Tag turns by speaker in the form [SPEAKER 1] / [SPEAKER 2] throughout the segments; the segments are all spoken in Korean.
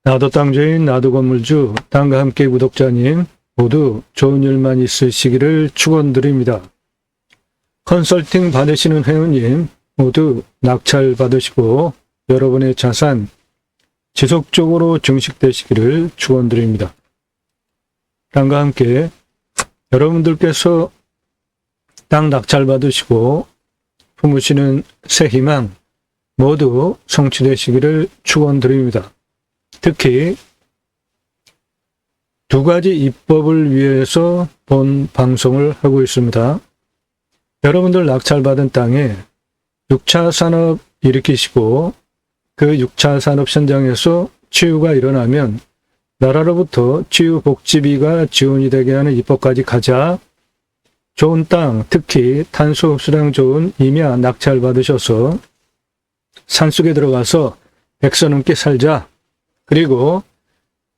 [SPEAKER 1] 나도 땅주인, 나도 건물주, 땅과 함께 구독자님 모두 좋은 일만 있으시기를 축원드립니다. 컨설팅 받으시는 회원님 모두 낙찰 받으시고 여러분의 자산 지속적으로 증식되시기를 축원드립니다. 땅과 함께 여러분들께서 땅 낙찰 받으시고 품으시는 새 희망 모두 성취되시기를 축원드립니다. 특히 두 가지 입법을 위해서 본 방송을 하고 있습니다. 여러분들 낙찰받은 땅에 6차 산업 일으키시고 그 6차 산업 현장에서 치유가 일어나면 나라로부터 치유복지비가 지원이 되게 하는 입법까지 가자. 좋은 땅, 특히 탄소 흡수량 좋은 임야 낙찰 받으셔서 산속에 들어가서 100서 넘게 살자. 그리고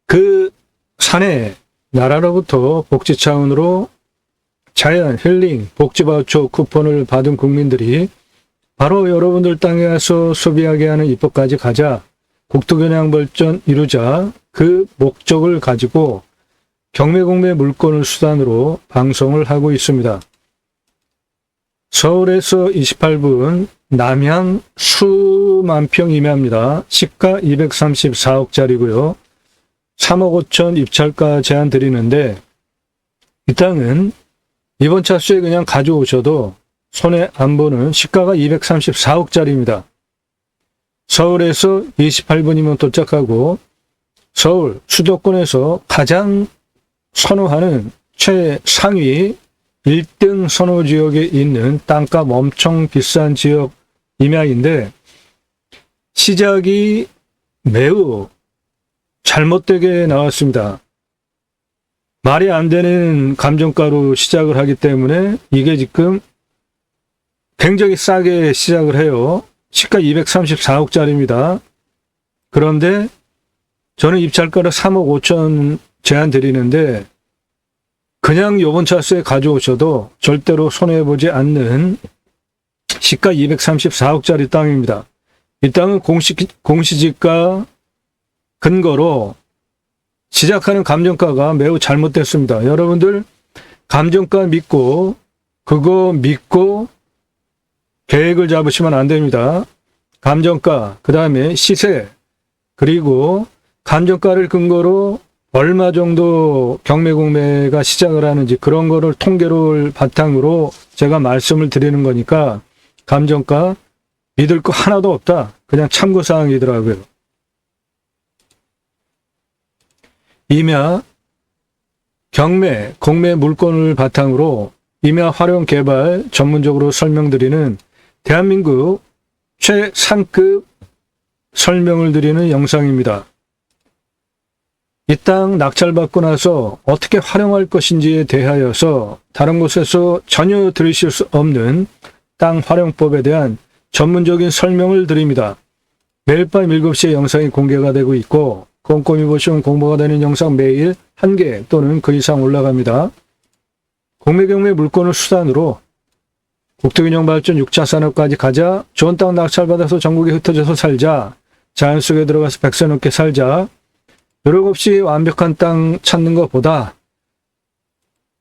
[SPEAKER 1] 그 산에 나라로부터 복지 차원으로 자연, 힐링, 복지바우처 쿠폰을 받은 국민들이 바로 여러분들 땅에 와서 소비하게 하는 입법까지 가자. 국토균형 발전 이루자. 그 목적을 가지고 경매공매 물건을 수단으로 방송을 하고 있습니다. 서울에서 28분 남향 수만 평 임야입니다. 시가 234억짜리고요. 3억 5천 입찰가 제한 드리는데 이 땅은 이번 차수에 그냥 가져오셔도 손해 안 보는 시가가 234억짜리입니다. 서울에서 28분이면 도착하고 서울 수도권에서 가장 선호하는 최상위 1등 선호 지역에 있는 땅값 엄청 비싼 지역 임야인데 시작이 매우 잘못되게 나왔습니다. 말이 안 되는 감정가로 시작을 하기 때문에 이게 지금 굉장히 싸게 시작을 해요. 시가 234억짜리입니다. 그런데 저는 입찰가를 3억 5천 제한 드리는데 그냥 요번 차수에 가져오셔도 절대로 손해보지 않는 시가 234억짜리 땅입니다. 이 땅은 공시지가 근거로 시작하는 감정가가 매우 잘못됐습니다. 여러분들 감정가 믿고 그거 믿고 계획을 잡으시면 안 됩니다. 감정가, 그 다음에 시세, 그리고 감정가를 근거로 얼마 정도 경매공매가 시작을 하는지 그런 거를 통계를 바탕으로 제가 말씀을 드리는 거니까 감정가 믿을 거 하나도 없다. 그냥 참고사항이더라고요. 임야, 경매, 공매 물건을 바탕으로 임야 활용 개발 전문적으로 설명드리는 대한민국 최상급 설명을 드리는 영상입니다. 이 땅 낙찰받고 나서 어떻게 활용할 것인지에 대하여서 다른 곳에서 전혀 들으실 수 없는 땅 활용법에 대한 전문적인 설명을 드립니다. 매일 밤 7시에 영상이 공개가 되고 있고 꼼꼼히 보시면 공부가 되는 영상 매일 1개 또는 그 이상 올라갑니다. 공매경매 물건을 수단으로 국토균형 발전 6차 산업까지 가자. 좋은 땅 낙찰받아서 전국에 흩어져서 살자. 자연 속에 들어가서 100세 넘게 살자. 노력 없이 완벽한 땅 찾는 것보다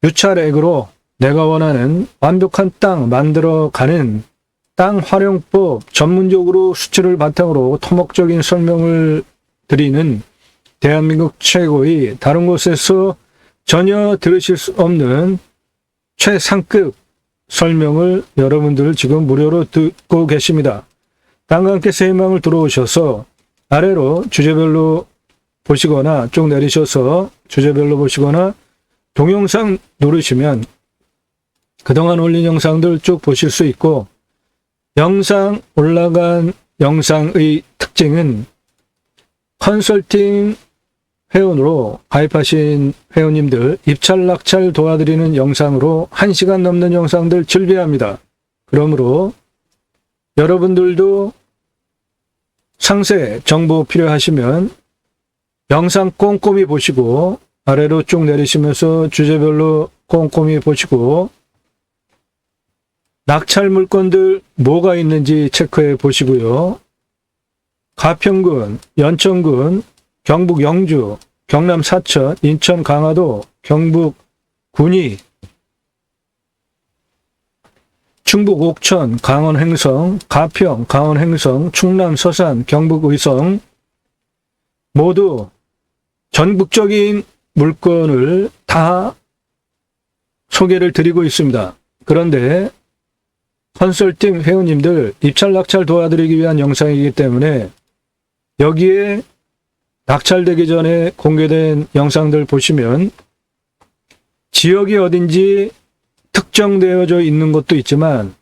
[SPEAKER 1] 유찰액으로 내가 원하는 완벽한 땅 만들어가는 땅 활용법 전문적으로 수치를 바탕으로 토목적인 설명을 드리는 대한민국 최고의 다른 곳에서 전혀 들으실 수 없는 최상급 설명을 여러분들 지금 무료로 듣고 계십니다. 땅과 함께 새 희망을 들어오셔서 아래로 주제별로 보시거나 쭉 내리셔서 주제별로 보시거나 동영상 누르시면 그동안 올린 영상들 쭉 보실 수 있고 영상 올라간 영상의 특징은 컨설팅 회원으로 가입하신 회원님들 입찰 낙찰 도와드리는 영상으로 1시간 넘는 영상들 즐비합니다. 그러므로 여러분들도 상세 정보 필요하시면 영상 꼼꼼히 보시고 아래로 쭉 내리시면서 주제별로 꼼꼼히 보시고 낙찰 물건들 뭐가 있는지 체크해 보시고요. 가평군, 연천군, 경북 영주, 경남 사천, 인천 강화도, 경북 군위, 충북 옥천, 강원 행성, 가평, 강원 행성, 충남 서산, 경북 의성 모두 전국적인 물건을 다 소개를 드리고 있습니다. 그런데 컨설팅 회원님들 입찰 낙찰 도와드리기 위한 영상이기 때문에 여기에 낙찰되기 전에 공개된 영상들 보시면 지역이 어딘지 특정되어져 있는 것도 있지만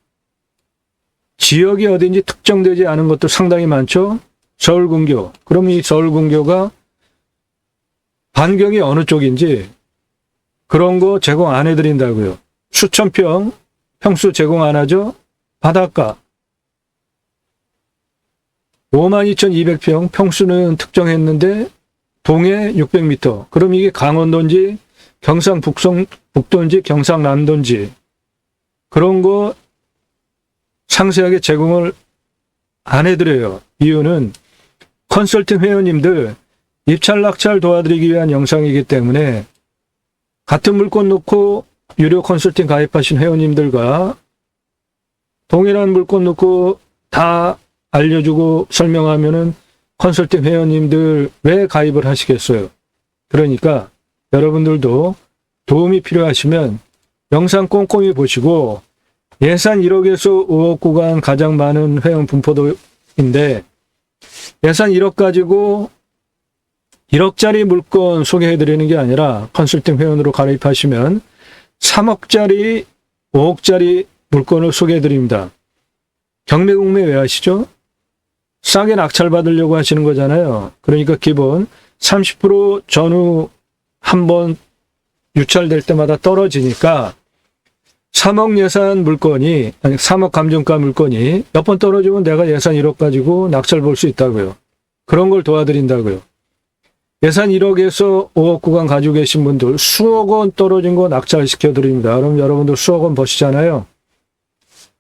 [SPEAKER 1] 지역이 어딘지 특정되지 않은 것도 상당히 많죠. 서울근교. 그럼 이 서울근교가 반경이 어느 쪽인지 그런 거 제공 안 해드린다고요. 수천평 평수 제공 안 하죠. 바닷가 52,200평 평수는 특정했는데 동해 600m. 그럼 이게 강원도인지 경상북도인지 경상남도인지 그런 거 상세하게 제공을 안 해드려요. 이유는 컨설팅 회원님들 입찰 낙찰 도와드리기 위한 영상이기 때문에 같은 물건 놓고 유료 컨설팅 가입하신 회원님들과 동일한 물건 놓고 다 알려주고 설명하면은 컨설팅 회원님들 왜 가입을 하시겠어요? 그러니까 여러분들도 도움이 필요하시면 영상 꼼꼼히 보시고 예산 1억에서 5억 구간 가장 많은 회원 분포도인데 예산 1억 가지고 1억짜리 물건 소개해드리는 게 아니라 컨설팅 회원으로 가입하시면 3억짜리, 5억짜리 물건을 소개해드립니다. 경매 공매 왜 하시죠? 싸게 낙찰 받으려고 하시는 거잖아요. 그러니까 기본 30% 전후 한번 유찰될 때마다 떨어지니까 3억 예산 물건이, 아니 3억 감정가 물건이 몇 번 떨어지면 내가 예산 1억 가지고 낙찰 볼 수 있다고요. 그런 걸 도와드린다고요. 예산 1억에서 5억 구간 가지고 계신 분들 수억 원 떨어진 거 낙찰시켜 드립니다. 그럼 여러분들 수억 원 버시잖아요.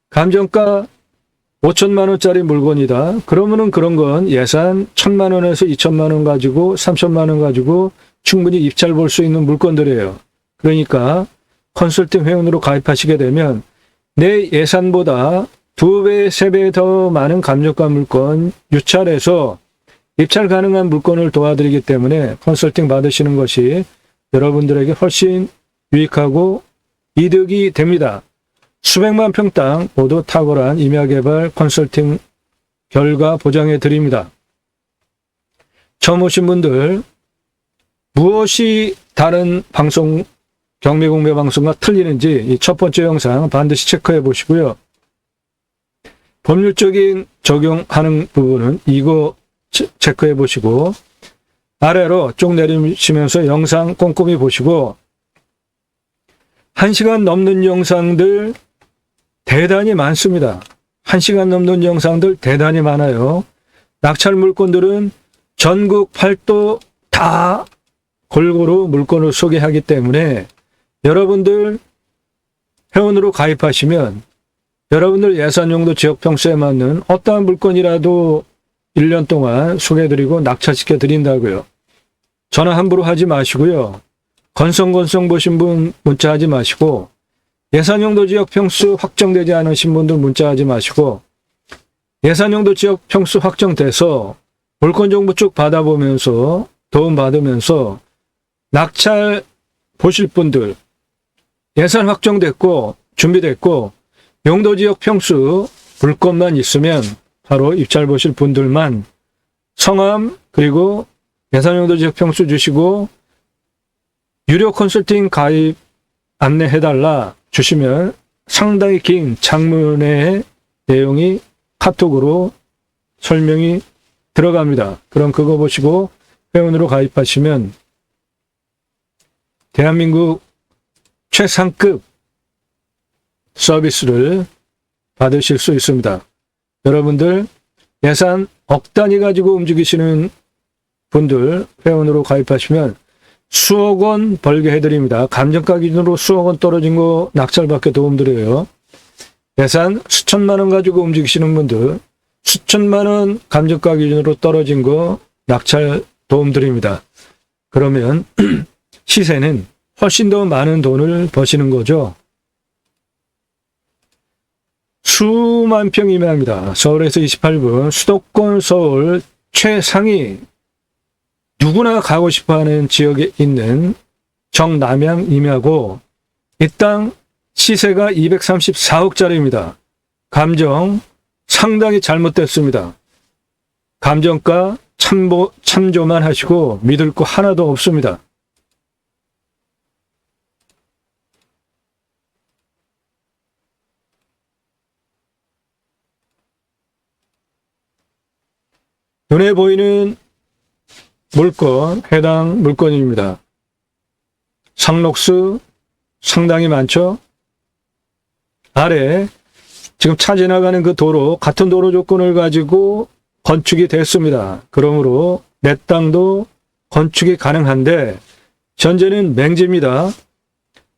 [SPEAKER 1] 감정가 5천만 원짜리 물건이다. 그러면은 그런 건 예산 1,000만 원에서 2천만 원 가지고 3천만 원 가지고 충분히 입찰 볼 수 있는 물건들이에요. 그러니까 컨설팅 회원으로 가입하시게 되면 내 예산보다 2배, 3배 더 많은 감정가 물건 유찰해서 입찰 가능한 물건을 도와드리기 때문에 컨설팅 받으시는 것이 여러분들에게 훨씬 유익하고 이득이 됩니다. 수백만 평 땅 모두 탁월한 임야개발 컨설팅 결과 보장해 드립니다. 처음 오신 분들 무엇이 다른 방송 경매공매 방송과 틀리는지 이 첫 번째 영상 반드시 체크해 보시고요. 법률적인 적용하는 부분은 이거 체크해 보시고 아래로 쭉 내리시면서 영상 꼼꼼히 보시고 1시간 넘는 영상들 대단히 많습니다. 1시간 넘는 영상들 대단히 많아요. 낙찰 물건들은 전국 8도 다 골고루 물건을 소개하기 때문에 여러분들 회원으로 가입하시면 여러분들 예산용도 지역 평수에 맞는 어떠한 물건이라도 1년 동안 소개해드리고 낙찰시켜 드린다고요. 전화 함부로 하지 마시고요. 건성건성 보신 분 문자하지 마시고 예산용도 지역 평수 확정되지 않으신 분들 문자하지 마시고 예산용도 지역 평수 확정돼서 물건 정보 쭉 받아보면서 도움 받으면서 낙찰 보실 분들 예산 확정됐고 준비됐고 용도 지역 평수 물건만 있으면 바로 입찰 보실 분들만 성함 그리고 예산용도 지역 평수 주시고 유료 컨설팅 가입 안내해달라 주시면 상당히 긴 장문의 내용이 카톡으로 설명이 들어갑니다. 그럼 그거 보시고 회원으로 가입하시면 대한민국 최상급 서비스를 받으실 수 있습니다. 여러분들 예산 억 단위 가지고 움직이시는 분들 회원으로 가입하시면 수억 원 벌게 해드립니다. 감정가 기준으로 수억 원 떨어진 거 낙찰받게 도움드려요. 예산 수천만 원 가지고 움직이시는 분들 수천만 원 감정가 기준으로 떨어진 거 낙찰 도움드립니다. 그러면 시세는 훨씬 더 많은 돈을 버시는 거죠. 수만 평 임야입니다. 서울에서 28분, 수도권 서울 최상위, 누구나 가고 싶어하는 지역에 있는 정남향 임야고, 이 땅 시세가 234억짜리입니다. 감정 상당히 잘못됐습니다. 감정가 참조만 하시고 믿을 거 하나도 없습니다. 눈에 보이는 물건, 해당 물건입니다. 상록수 상당히 많죠? 아래 지금 차 지나가는 그 도로, 같은 도로 조건을 가지고 건축이 됐습니다. 그러므로 내 땅도 건축이 가능한데 현재는 맹지입니다.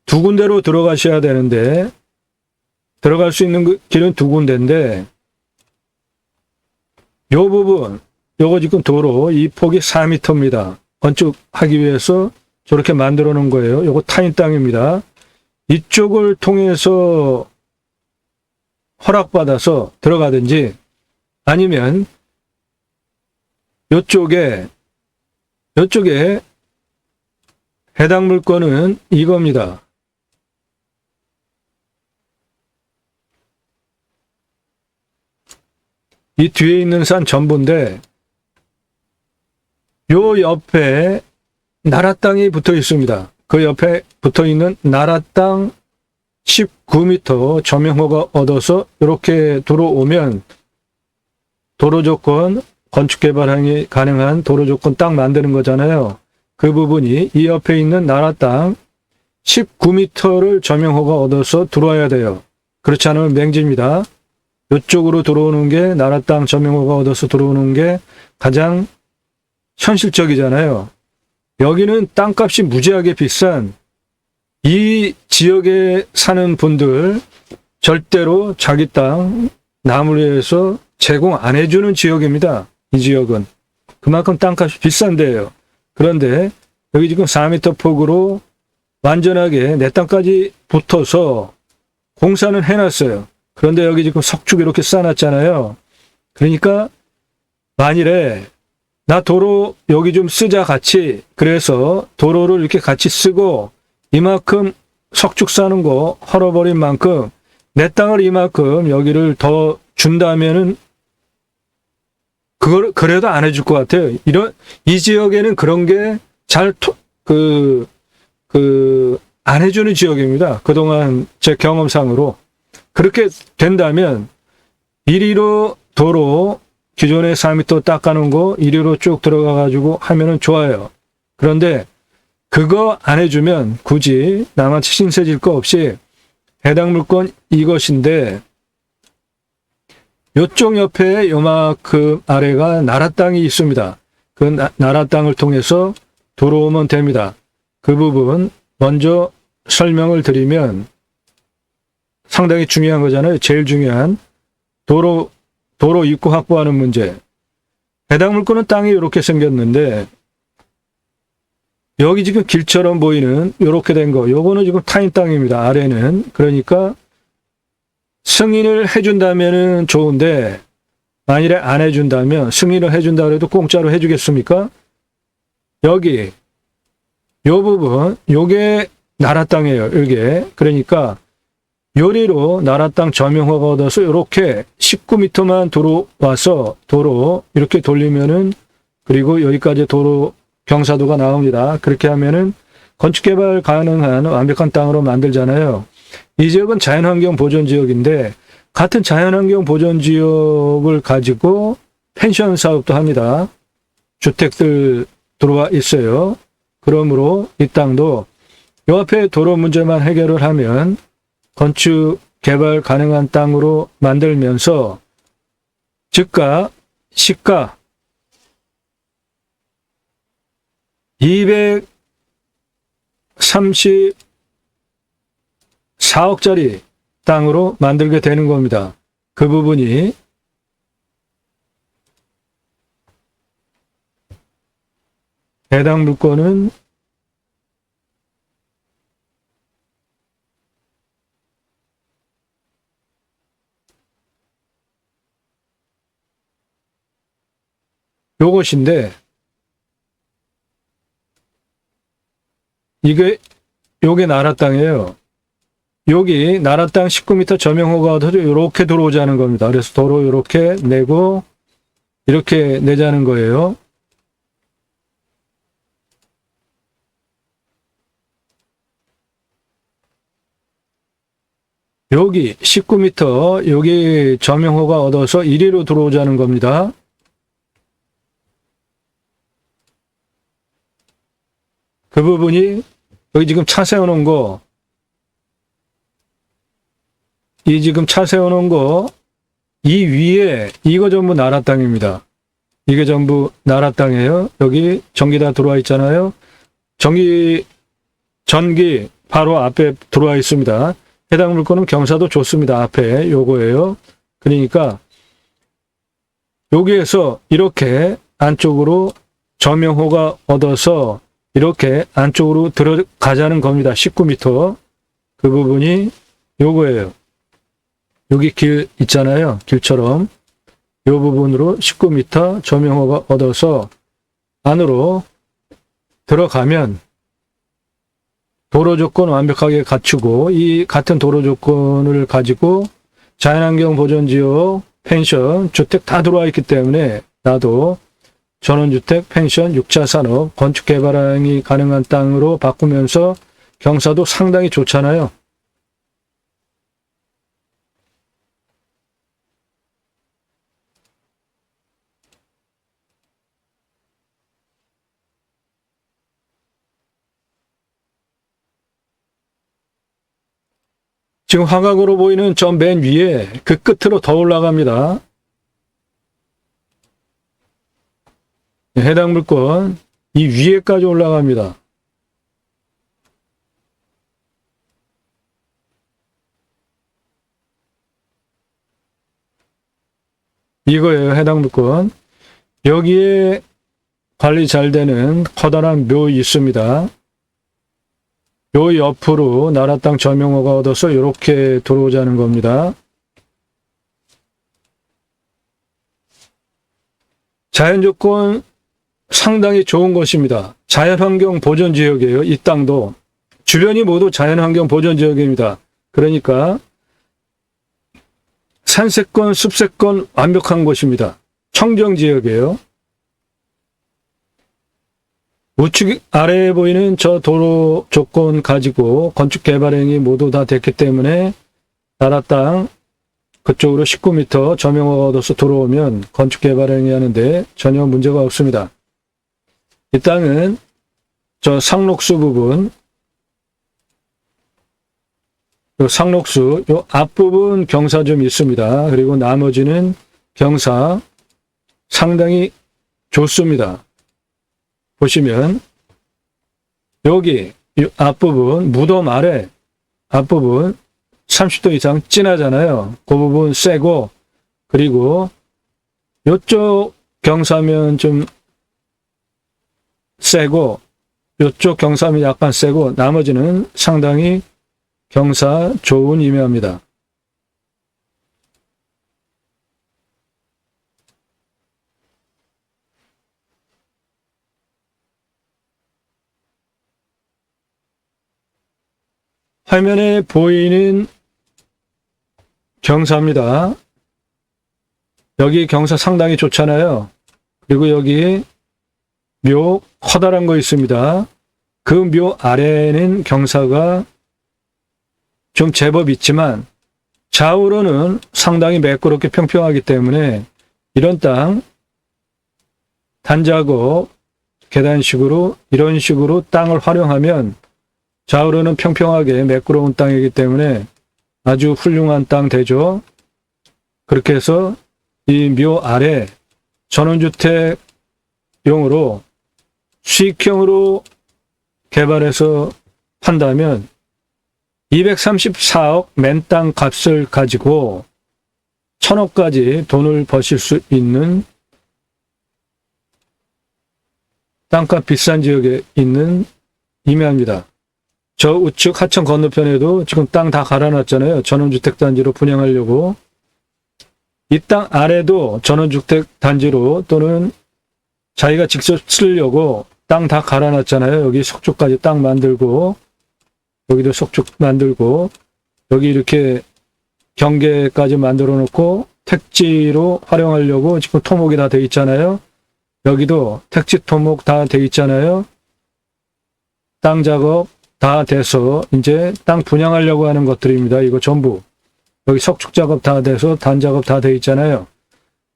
[SPEAKER 1] 두 군데로 들어가셔야 되는데 들어갈 수 있는 그 길은 두 군데인데 요 부분, 요거 지금 도로 이 폭이 4m입니다. 건축하기 위해서 저렇게 만들어 놓은 거예요. 요거 타인 땅입니다. 이쪽을 통해서 허락받아서 들어가든지 아니면 요쪽에 해당 물건은 이겁니다. 이 뒤에 있는 산 전부인데 요 옆에 나라 땅이 붙어 있습니다. 그 옆에 붙어 있는 나라 땅 19m 점용허가 얻어서 이렇게 들어오면 도로 조건, 건축 개발이 가능한 도로 조건 딱 만드는 거잖아요. 그 부분이 이 옆에 있는 나라 땅 19m를 점용허가 얻어서 들어와야 돼요. 그렇지 않으면 맹지입니다. 이쪽으로 들어오는 게 나라 땅 점용허가 얻어서 들어오는 게 가장 현실적이잖아요. 여기는 땅값이 무지하게 비싼, 이 지역에 사는 분들 절대로 자기 땅 남을 위해서 제공 안 해주는 지역입니다. 이 지역은 그만큼 땅값이 비싼 데예요. 그런데 여기 지금 4m 폭으로 완전하게 내 땅까지 붙어서 공사는 해놨어요. 그런데 여기 지금 석축 이렇게 쌓아놨잖아요. 그러니까 만일에 나 도로 여기 좀 쓰자 같이, 그래서 도로를 이렇게 같이 쓰고 이만큼 석축 싸는 거 헐어버린 만큼 내 땅을 이만큼 여기를 더 준다면은 그걸 그래도 안 해줄 것 같아요. 이 지역에는 그런 게 잘 안 해주는 지역입니다. 그동안 제 경험상으로. 그렇게 된다면 이리로 도로 기존에 4m 닦아놓은 거 이리로 쭉 들어가가지고 하면은 좋아요. 그런데 그거 안 해주면 굳이 남한테 신세 질 거 없이 해당 물건 이것인데 요쪽 옆에 요만큼 아래가 나라 땅이 있습니다. 그 나라 땅을 통해서 들어오면 됩니다. 그 부분 먼저 설명을 드리면 상당히 중요한 거잖아요. 제일 중요한 도로 입구 확보하는 문제. 해당 물건은 땅이 이렇게 생겼는데 여기 지금 길처럼 보이는 이렇게 된 거, 요거는 지금 타인 땅입니다. 아래는. 그러니까 승인을 해준다면은 좋은데 만일에 안 해준다면, 승인을 해준다 그래도 공짜로 해주겠습니까? 여기 요 부분, 요게 나라 땅이에요. 이게. 그러니까 요리로 나라 땅 점용허가 얻어서 이렇게 19m만 들어와서 도로 이렇게 돌리면은, 그리고 여기까지 도로 경사도가 나옵니다. 그렇게 하면은 건축개발 가능한 완벽한 땅으로 만들잖아요. 이 지역은 자연환경 보존지역인데 같은 자연환경 보존지역을 가지고 펜션 사업도 합니다. 주택들 들어와 있어요. 그러므로 이 땅도 요 앞에 도로 문제만 해결을 하면 건축 개발 가능한 땅으로 만들면서 즉가 시가 234억짜리 땅으로 만들게 되는 겁니다. 그 부분이 해당 물건은 요것인데, 요게 나라 땅이에요. 여기 나라 땅 19m 점용허가 얻어서 이렇게 들어오자는 겁니다. 그래서 도로 이렇게 내고 이렇게 내자는 거예요. 여기 19m 여기 점용허가 얻어서 이리로 들어오자는 겁니다. 그 부분이 여기 지금 차 세워놓은 거, 이 지금 차 세워놓은 거, 이 위에 이거 전부 나라 땅입니다. 이게 전부 나라 땅이에요. 여기 전기 다 들어와 있잖아요. 전기 바로 앞에 들어와 있습니다. 해당 물건은 경사도 좋습니다. 앞에 요거예요. 그러니까 여기에서 이렇게 안쪽으로 점용허가 얻어서 이렇게 안쪽으로 들어가자는 겁니다. 19m. 그 부분이 요거예요. 여기 길 있잖아요. 길처럼. 요 부분으로 19m 점용허가 얻어서 안으로 들어가면 도로 조건 완벽하게 갖추고 이 같은 도로 조건을 가지고 자연환경 보전지역, 펜션, 주택 다 들어와 있기 때문에 나도 전원주택, 펜션, 6차 산업, 건축 개발이 가능한 땅으로 바꾸면서 경사도 상당히 좋잖아요. 지금 화각으로 보이는 저 맨 위에 그 끝으로 더 올라갑니다. 해당 물건 이 위에까지 올라갑니다. 이거예요. 해당 물건. 여기에 관리 잘 되는 커다란 묘 있습니다. 요 옆으로 나라 땅 점용허가 얻어서 이렇게 들어오자는 겁니다. 자연조건 상당히 좋은 것입니다. 자연환경 보전지역이에요. 이 땅도. 주변이 모두 자연환경 보전지역입니다. 그러니까 산세권, 숲세권 완벽한 곳입니다. 청정지역이에요. 우측 아래에 보이는 저 도로 조건 가지고 건축 개발 행위 모두 다 됐기 때문에 나라 땅 그쪽으로 19m 점용허가 얻어서 들어오면 건축 개발 행위 하는데 전혀 문제가 없습니다. 이 땅은 저 상록수 부분, 요 상록수, 요 앞부분 경사 좀 있습니다. 그리고 나머지는 경사 상당히 좋습니다. 보시면 여기 이 앞부분 무덤 아래 앞부분 30도 이상 진하잖아요. 그 부분 세고 그리고 이쪽 경사면 좀 세고 이쪽 경사면 약간 세고 나머지는 상당히 경사 좋은 임야입니다. 화면에 보이는 경사입니다. 여기 경사 상당히 좋잖아요. 그리고 여기 묘 커다란 거 있습니다. 그 묘 아래에는 경사가 좀 제법 있지만 좌우로는 상당히 매끄럽게 평평하기 때문에 이런 땅 단작업 계단식으로 이런 식으로 땅을 활용하면 좌우로는 평평하게 매끄러운 땅이기 때문에 아주 훌륭한 땅 되죠. 그렇게 해서 이 묘 아래 전원주택용으로 수익형으로 개발해서 판다면 234억 맨땅 값을 가지고 1000억까지 돈을 버실 수 있는 땅값 비싼 지역에 있는 임야입니다. 저 우측 하천 건너편에도 지금 땅 다 갈아놨잖아요. 전원주택단지로 분양하려고. 이 땅 아래도 전원주택단지로 또는 자기가 직접 쓰려고 땅 다 갈아놨잖아요. 여기 석축까지 땅 만들고, 여기도 석축 만들고, 여기 이렇게 경계까지 만들어 놓고 택지로 활용하려고 지금 토목이 다 돼 있잖아요. 여기도 택지 토목 다 돼 있잖아요. 땅 작업 다 돼서 이제 땅 분양하려고 하는 것들입니다. 이거 전부. 여기 석축 작업 다 돼서 단 작업 다 돼 있잖아요.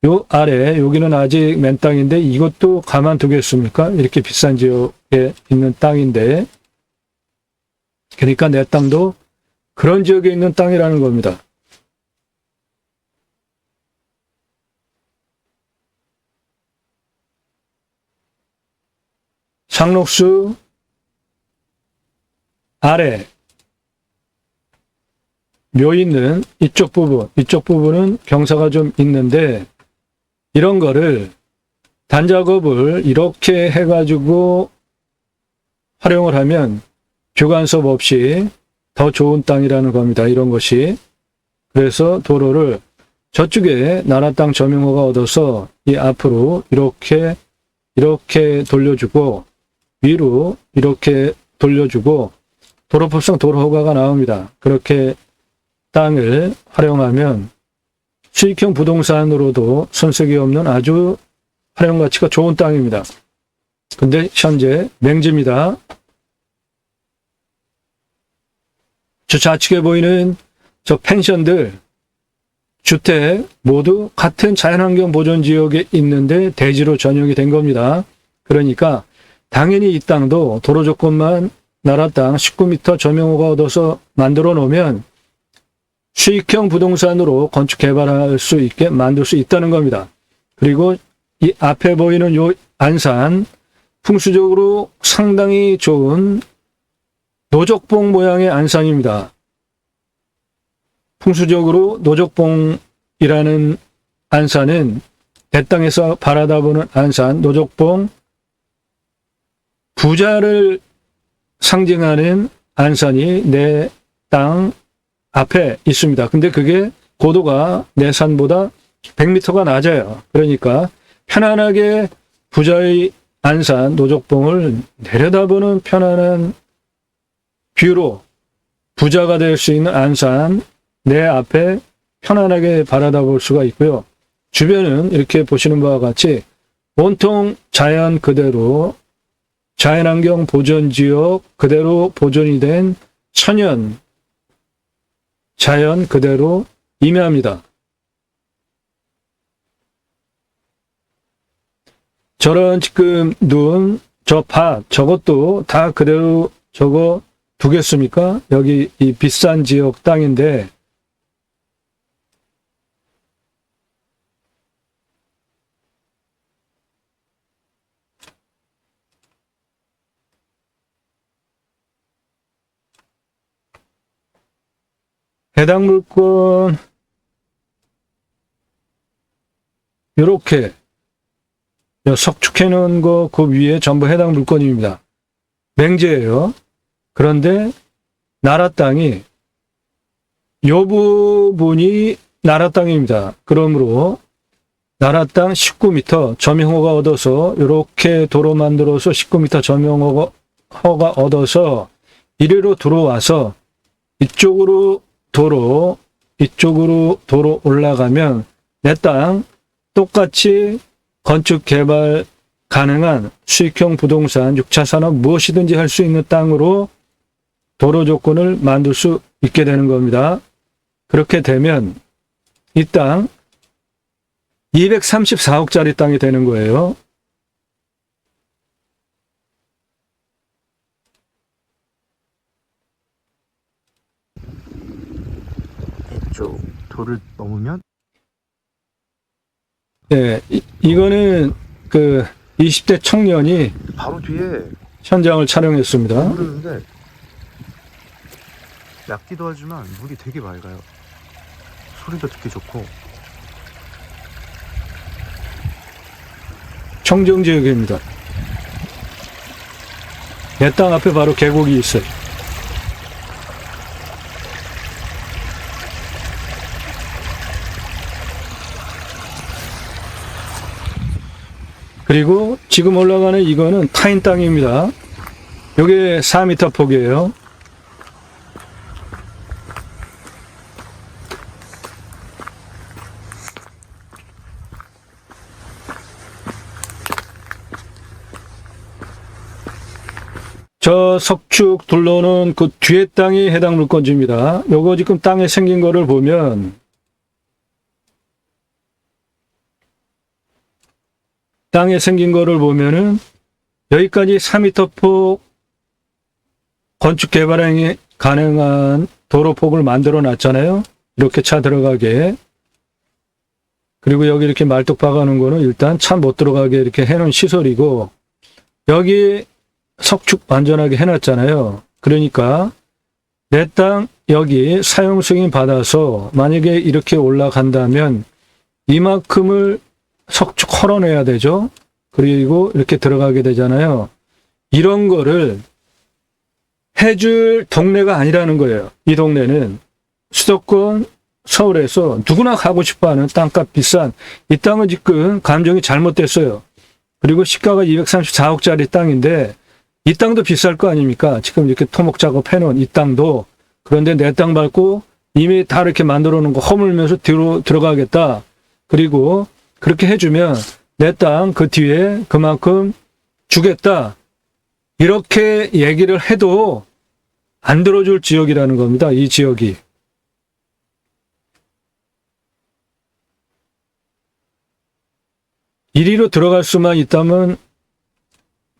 [SPEAKER 1] 요 아래 여기는 아직 맨 땅인데 이것도 가만두겠습니까? 이렇게 비싼 지역에 있는 땅인데, 그러니까 내 땅도 그런 지역에 있는 땅이라는 겁니다. 상록수 아래 묘 있는 이쪽 부분은 경사가 좀 있는데, 이런 거를 단작업을 이렇게 해가지고 활용을 하면 교간섭 없이 더 좋은 땅이라는 겁니다. 이런 것이. 그래서 도로를 저쪽에 나라 땅 점용허가 얻어서 이 앞으로 이렇게 돌려주고, 위로 이렇게 돌려주고, 도로법상 도로허가가 나옵니다. 그렇게 땅을 활용하면 수익형 부동산으로도 손색이 없는 아주 활용 가치가 좋은 땅입니다. 근데 현재 맹지입니다. 저 좌측에 보이는 저 펜션들, 주택 모두 같은 자연환경 보존 지역에 있는데 대지로 전용이 된 겁니다. 그러니까 당연히 이 땅도 도로 조건만 나라 땅 19m 점용허가 얻어서 만들어 놓으면 수익형 부동산으로 건축 개발할 수 있게 만들 수 있다는 겁니다. 그리고 이 앞에 보이는 요 안산, 풍수적으로 상당히 좋은 노적봉 모양의 안산입니다. 풍수적으로 노적봉이라는 안산은 대땅에서 바라다보는 안산, 노적봉, 부자를 상징하는 안산이 내 땅 앞에 있습니다. 근데 그게 고도가 내 산보다 100m가 낮아요. 그러니까 편안하게 부자의 안산, 노적봉을 내려다보는 편안한 뷰로 부자가 될 수 있는 안산, 내 앞에 편안하게 바라다볼 수가 있고요. 주변은 이렇게 보시는 바와 같이 온통 자연 그대로, 자연환경 보존지역 그대로 보존이 된 천연 자연 그대로 임야입니다. 저런 지금 눈, 저 밭, 저것도 다 그대로 저거 두겠습니까? 여기 이 비싼 지역 땅인데, 해당 물건 이렇게 석축해 놓은 거 그 위에 전부 해당 물건입니다. 맹지예요. 그런데 나라 땅이 요 부분이 나라 땅입니다. 그러므로 나라 땅 19m 점용허가 얻어서 이렇게 도로 만들어서 19m 점용허가 얻어서 이리로 들어와서 이쪽으로 도로 올라가면 내 땅 똑같이 건축 개발 가능한 수익형 부동산, 6차 산업 무엇이든지 할 수 있는 땅으로 도로 조건을 만들 수 있게 되는 겁니다. 그렇게 되면 이 땅 234억짜리 땅이 되는 거예요.
[SPEAKER 2] 이쪽 도를 넘으면
[SPEAKER 1] 네, 이거는 그 20대 청년이
[SPEAKER 2] 바로 뒤에
[SPEAKER 1] 현장을 촬영했습니다.
[SPEAKER 2] 모르는데 얕기도 하지만 물이 되게 맑아요. 소리도 듣기 좋고.
[SPEAKER 1] 청정지역입니다. 내 땅 앞에 바로 계곡이 있어요. 그리고 지금 올라가는 이거는 타인 땅입니다. 요게 4m 폭이에요. 저 석축 둘러놓은 그 뒤에 땅이 해당 물건지입니다. 요거 지금 땅에 생긴 거를 보면 땅에 생긴 거를 보면은 여기까지 4m 폭 건축 개발이 가능한 도로폭을 만들어 놨잖아요. 이렇게 차 들어가게. 그리고 여기 이렇게 말뚝 박아놓은 거는 일단 차 못 들어가게 이렇게 해놓은 시설이고, 여기 석축 완전하게 해놨잖아요. 그러니까 내 땅 여기 사용 승인 받아서 만약에 이렇게 올라간다면 이만큼을 석축 헐어내야 되죠. 그리고 이렇게 들어가게 되잖아요. 이런 거를 해줄 동네가 아니라는 거예요. 이 동네는 수도권 서울에서 누구나 가고 싶어하는 땅값 비싼 이 땅은 지금 감정이 잘못됐어요. 그리고 시가가 234억짜리 땅인데 이 땅도 비쌀 거 아닙니까? 지금 이렇게 토목 작업해놓은 이 땅도. 그런데 내 땅 밟고 이미 다 이렇게 만들어 놓은 거 허물면서 뒤로 들어가겠다. 그리고 그렇게 해주면 내 땅 그 뒤에 그만큼 주겠다. 이렇게 얘기를 해도 안 들어줄 지역이라는 겁니다. 이 지역이. 이리로 들어갈 수만 있다면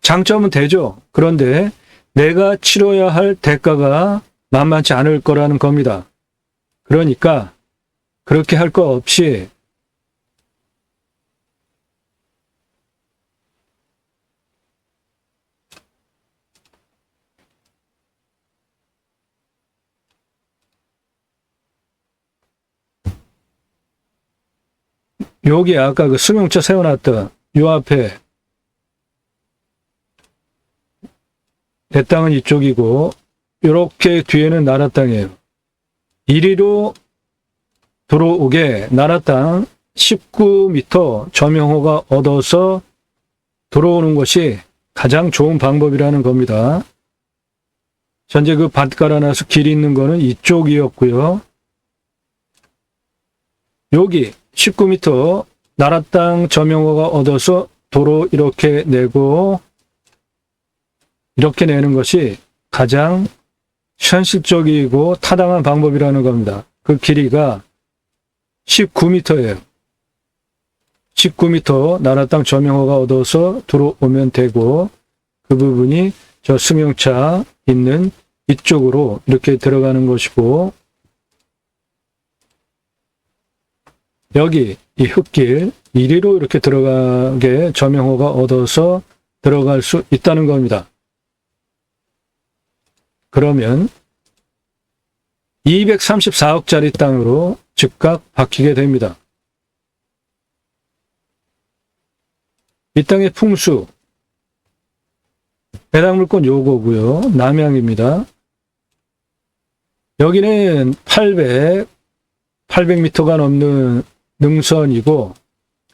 [SPEAKER 1] 장점은 되죠. 그런데 내가 치러야 할 대가가 만만치 않을 거라는 겁니다. 그러니까 그렇게 할 거 없이 여기 아까 그 승용차 세워놨던 요 앞에 내 땅은 이쪽이고 이렇게 뒤에는 나라 땅이에요. 이리로 들어오게 나라 땅 19m 점용허가 얻어서 들어오는 것이 가장 좋은 방법이라는 겁니다. 현재 그 밭 깔아놔서 길이 있는 거는 이쪽이었고요. 여기 19m 나라 땅 점용허가 얻어서 도로 이렇게 내고 이렇게 내는 것이 가장 현실적이고 타당한 방법이라는 겁니다. 그 길이가 19m예요. 19m 나라 땅 점용허가 얻어서 들어오면 되고 그 부분이 저 승용차 있는 이쪽으로 이렇게 들어가는 것이고 여기 이 흙길 이리로 이렇게 들어가게 점용허가 얻어서 들어갈 수 있다는 겁니다. 그러면 234억짜리 땅으로 즉각 바뀌게 됩니다. 이 땅의 풍수, 해당 물건 요거고요. 남양입니다. 여기는 800m가 넘는 능선이고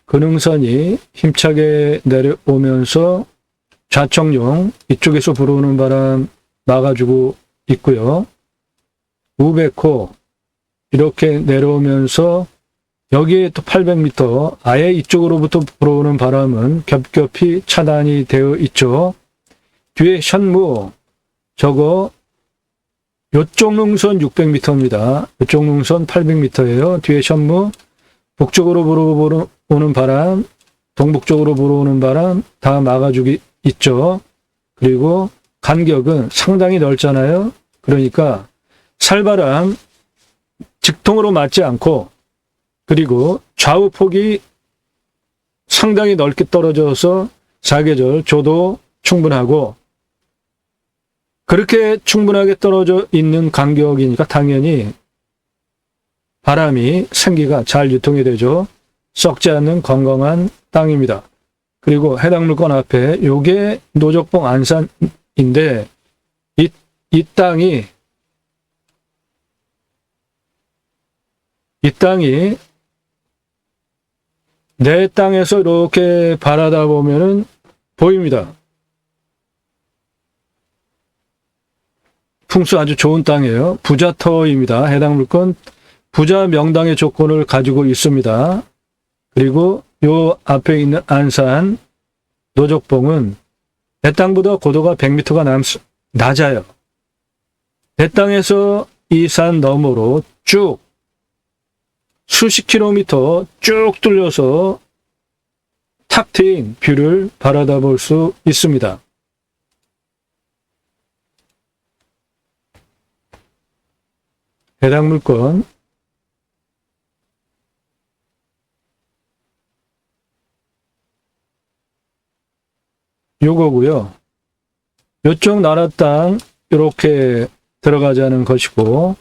[SPEAKER 1] 그 능선이 힘차게 내려오면서 좌청룡 이쪽에서 불어오는 바람 막아주고 있고요. 우백호 이렇게 내려오면서 여기에 또 800m 아예 이쪽으로부터 불어오는 바람은 겹겹이 차단이 되어 있죠. 뒤에 현무 저거 요쪽 능선 600m입니다. 요쪽 능선 800m예요. 뒤에 현무 북쪽으로 불어오는 바람, 동북쪽으로 불어오는 바람 다 막아주기 있죠. 그리고 간격은 상당히 넓잖아요. 그러니까 살바람 직통으로 맞지 않고 그리고 좌우 폭이 상당히 넓게 떨어져서 사계절 조도 충분하고 그렇게 충분하게 떨어져 있는 간격이니까 당연히 바람이 생기가 잘 유통이 되죠. 썩지 않는 건강한 땅입니다. 그리고 해당 물건 앞에 요게 노적봉 안산 땅인데 이 땅이 내 땅에서 이렇게 바라다 보면은 보입니다. 풍수 아주 좋은 땅이에요. 부자터입니다. 해당 물건 부자 명당의 조건을 가지고 있습니다. 그리고 요 앞에 있는 안산 노적봉은 내 땅보다 고도가 100m가 낮아요. 내 땅에서 이 산 너머로 쭉 수십 킬로미터 쭉 뚫려서 탁 트인 뷰를 바라다 볼 수 있습니다. 해당 물건 요거고요. 요쪽 나라 땅 이렇게 들어가자는 것이고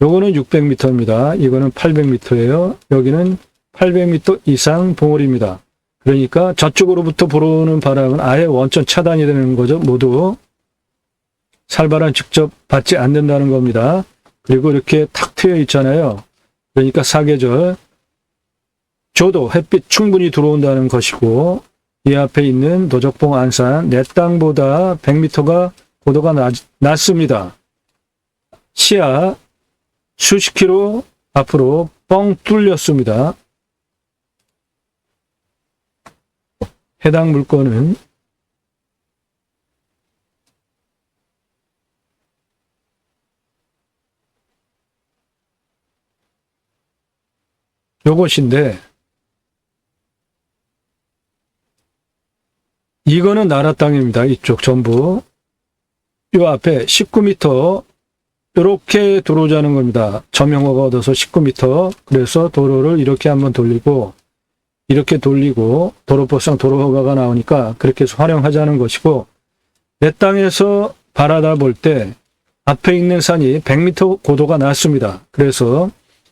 [SPEAKER 1] 요거는 600m입니다. 이거는 800m예요. 여기는 800m 이상 봉우리입니다. 그러니까 저쪽으로부터 불어오는 바람은 아예 원천 차단이 되는 거죠. 모두 살바람 직접 받지 않는다는 겁니다. 그리고 이렇게 탁 트여 있잖아요. 그러니까 사계절 조도 햇빛 충분히 들어온다는 것이고 이 앞에 있는 노적봉 안산 내 땅보다 100m가 고도가 낮습니다. 시야 수십 킬로 앞으로 뻥 뚫렸습니다. 해당 물건은 요것인데 이거는 나라 땅입니다. 이쪽 전부. 요 앞에 19m 이렇게 들어오자는 겁니다. 점용허가 얻어서 19m. 그래서 도로를 이렇게 한번 돌리고 이렇게 돌리고 도로법상 도로허가가 나오니까 그렇게 해서 활용하자는 것이고 내 땅에서 바라다 볼 때 앞에 있는 산이 100m 고도가 낮습니다. 그래서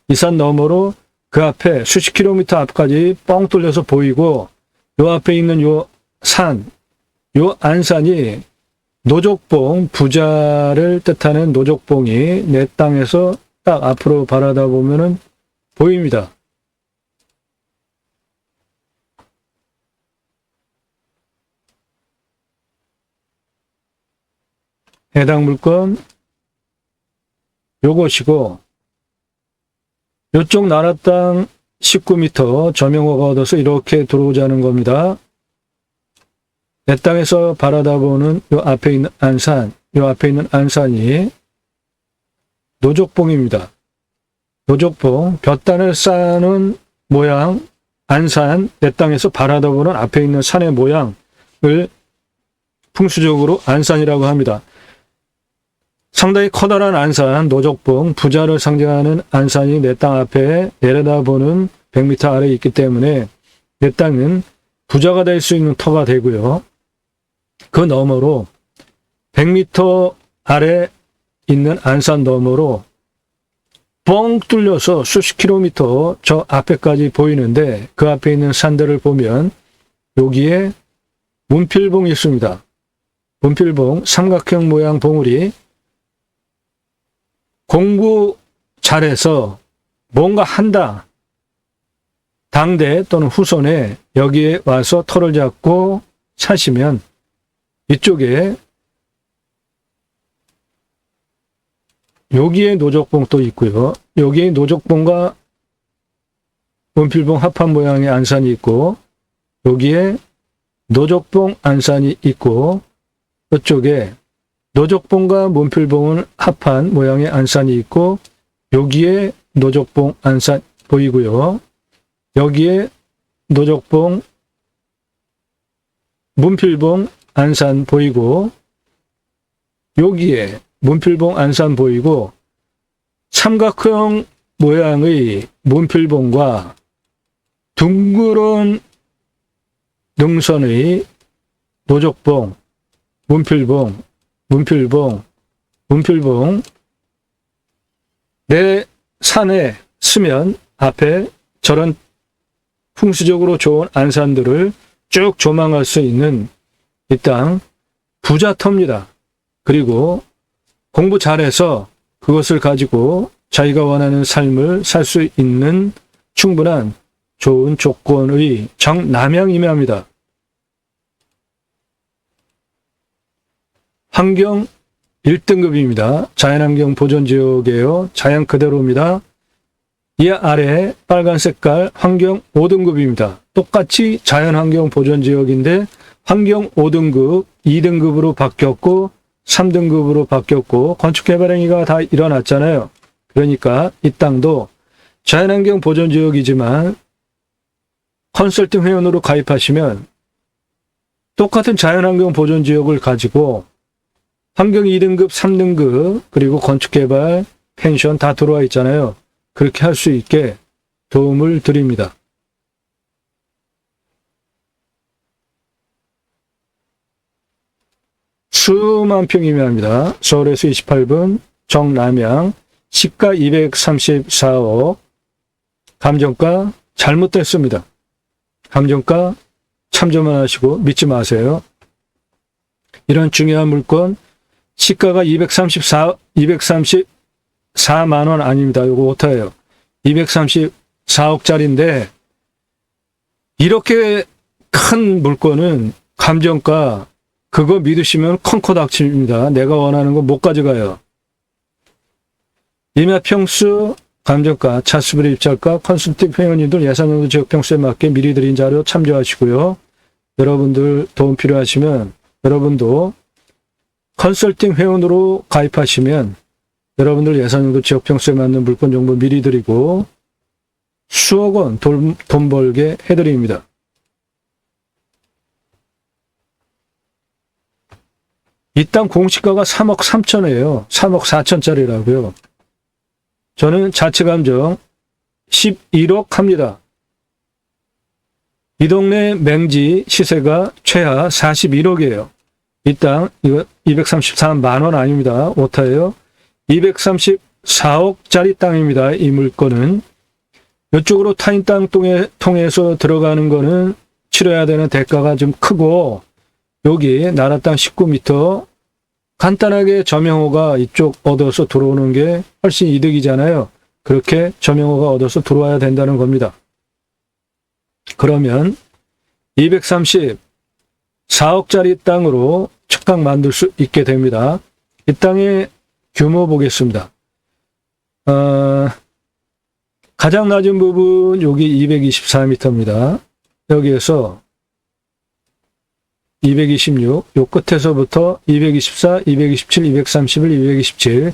[SPEAKER 1] 이 산 너머로 그 앞에 수십 킬로미터 앞까지 뻥 뚫려서 보이고 요 앞에 있는 요 산, 요 안산이 노적봉, 부자를 뜻하는 노적봉이 내 땅에서 딱 앞으로 바라다 보면은 보입니다. 해당 물건 요것이고 요쪽 나라 땅 19m 점용허가 얻어서 이렇게 들어오자는 겁니다. 내 땅에서 바라다 보는 요 앞에 있는 안산, 요 앞에 있는 안산이 노적봉입니다. 노적봉, 볕단을 쌓는 모양, 안산, 내 땅에서 바라다 보는 앞에 있는 산의 모양을 풍수적으로 안산이라고 합니다. 상당히 커다란 안산, 노적봉, 부자를 상징하는 안산이 내 땅 앞에 내려다보는 100m 아래에 있기 때문에 내 땅은 부자가 될 수 있는 터가 되고요. 그 너머로 100m 아래 있는 안산 너머로 뻥 뚫려서 수십 킬로미터 저 앞에까지 보이는데 그 앞에 있는 산들을 보면 여기에 문필봉이 있습니다. 문필봉, 삼각형 모양 봉우리. 공부 잘해서 뭔가 한다. 당대 또는 후손에 여기에 와서 터를 잡고 사시면 이쪽에 여기에 노적봉도 있고요. 여기에 노적봉과 문필봉 합한 모양의 안산이 있고 여기에 노적봉 안산이 있고 이쪽에 노적봉과 문필봉을 합한 모양의 안산이 있고 여기에 노적봉 안산 보이고요. 여기에 노적봉 문필봉 안산 보이고 여기에 문필봉 안산 보이고 삼각형 모양의 문필봉과 둥그런 능선의 노적봉, 문필봉 내 산에 쓰면 앞에 저런 풍수적으로 좋은 안산들을 쭉 조망할 수 있는 이 땅 부자터입니다. 그리고 공부 잘해서 그것을 가지고 자기가 원하는 삶을 살 수 있는 충분한 좋은 조건의 정남향이며합니다. 환경 1등급입니다. 자연환경 보존지역이에요. 자연 그대로입니다. 이 아래 빨간 색깔 환경 5등급입니다. 똑같이 자연환경 보존지역인데 환경 5등급, 2등급으로 바뀌었고 3등급으로 바뀌었고 건축개발행위가 다 일어났잖아요. 그러니까 이 땅도 자연환경 보존지역이지만 컨설팅 회원으로 가입하시면 똑같은 자연환경 보존지역을 가지고 환경 2등급, 3등급 그리고 건축개발, 펜션 다 들어와 있잖아요. 그렇게 할 수 있게 도움을 드립니다. 수만 평이면합니다. 서울에서 28분, 정남향, 시가 234억, 감정가 잘못됐습니다. 감정가 참조만 하시고 믿지 마세요. 이런 중요한 물건, 시가가 234만 원 아닙니다. 이거 오타예요. 234억짜리인데 이렇게 큰 물건은 감정가 그거 믿으시면 콩코닥칩니다. 내가 원하는 거 못 가져가요. 임야평수, 감정가, 차수비리 입찰가, 컨설팅 회원님들 예산용도 지역평수에 맞게 미리 드린 자료 참조하시고요. 여러분들 도움 필요하시면 여러분도 컨설팅 회원으로 가입하시면 여러분들 예산용도 지역평수에 맞는 물건 정보 미리 드리고 수억 원 돈 벌게 해드립니다. 이 땅 공시가가 3억 3천이에요. 3억 4천짜리라고요. 저는 자체감정 11억 합니다. 이 동네 맹지 시세가 최하 41억이에요. 이 땅 이거 234만 원 아닙니다. 오타예요. 234억짜리 땅입니다. 이 물건은. 이쪽으로 타인 땅 통해서 들어가는 거는 치러야 되는 대가가 좀 크고 여기 나라 땅 19m 간단하게 점용호가 이쪽 얻어서 들어오는 게 훨씬 이득이잖아요. 그렇게 점용호가 얻어서 들어와야 된다는 겁니다. 그러면 234억짜리 땅으로 측강 만들 수 있게 됩니다. 이 땅의 규모 보겠습니다. 가장 낮은 부분 여기 224m입니다. 여기에서 226, 요 끝에서부터 224, 227, 231, 227,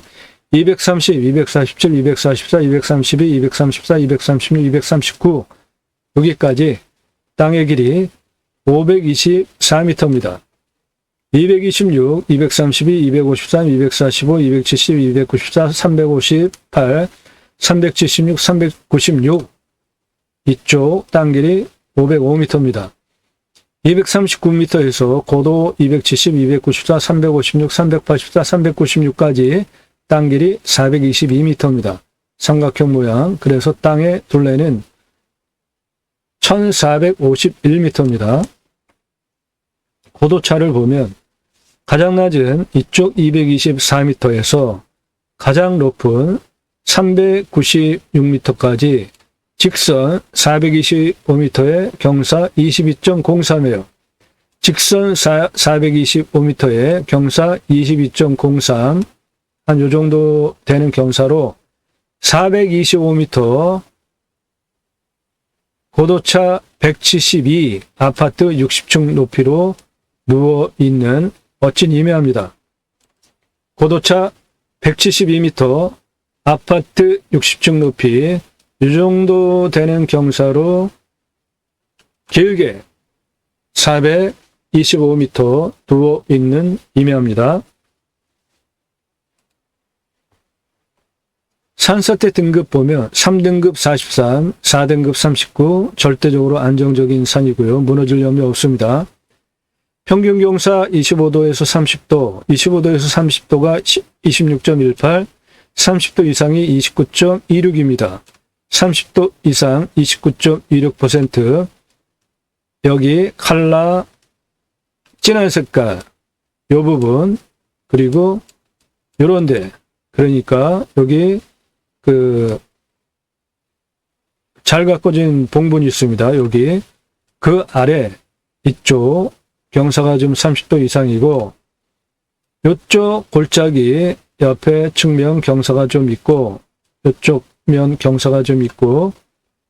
[SPEAKER 1] 230, 247, 244, 232, 234, 236, 239 여기까지 땅의 길이 524m입니다. 226, 232, 253, 245, 270, 294, 358, 376, 396 이쪽 땅 길이 505m입니다. 239m에서 고도 270, 294, 356, 384, 396까지 땅 길이 422m입니다. 삼각형 모양. 그래서 땅의 둘레는 1451m입니다. 고도차를 보면 가장 낮은 이쪽 224m에서 가장 높은 396m까지 직선 425m에 경사 22.03이에요. 직선 425m에 경사 22.03 한 요 정도 되는 경사로 425m 고도차 172 아파트 60층 높이로 누워있는 멋진 임야입니다. 고도차 172m 아파트 60층 높이 이 정도 되는 경사로 길게 425m 누워있는 임야입니다. 산사태 등급 보면 3등급 43, 4등급 39 절대적으로 안정적인 산이고요. 무너질 염려 없습니다. 평균 경사 25도에서 30도, 25도에서 30도가 26.18, 30도 이상이 29.26입니다. 30도 이상 29.26%. 여기 칼라 진한 색깔 요 부분 그리고 요런데, 그러니까 여기 잘 가꿔진 봉분이 있습니다. 여기 그 아래 이쪽 경사가 좀 30도 이상이고, 이쪽 골짜기 옆에 측면 경사가 좀 있고, 이쪽 면 경사가 좀 있고,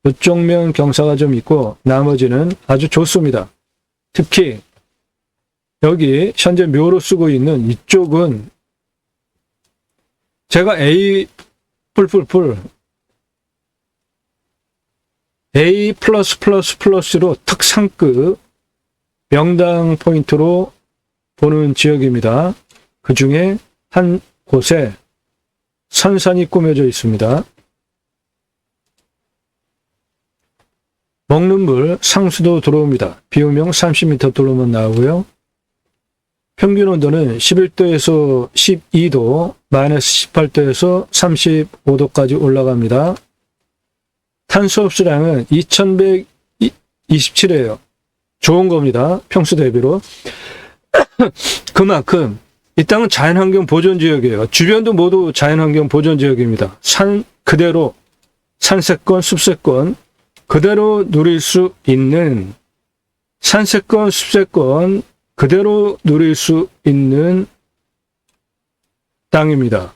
[SPEAKER 1] 이쪽 면 경사가 좀 있고, 나머지는 아주 좋습니다. 특히 여기 현재 묘로 쓰고 있는 이쪽은 제가 A 플러스+++로 특상급 명당 포인트로 보는 지역입니다. 그 중에 한 곳에 선산이 꾸며져 있습니다. 먹는 물 상수도 들어옵니다. 비오면 30m 들어오면 나오고요. 평균 온도는 11도에서 12도, 마이너스 18도에서 35도까지 올라갑니다. 탄소 흡수량은 2127이에요. 좋은 겁니다. 평수 대비로. 그만큼 이 땅은 자연환경 보존지역이에요. 주변도 모두 자연환경 보존지역입니다. 산 그대로, 산세권, 숲세권 그대로 누릴 수 있는, 산세권, 숲세권 그대로 누릴 수 있는 땅입니다.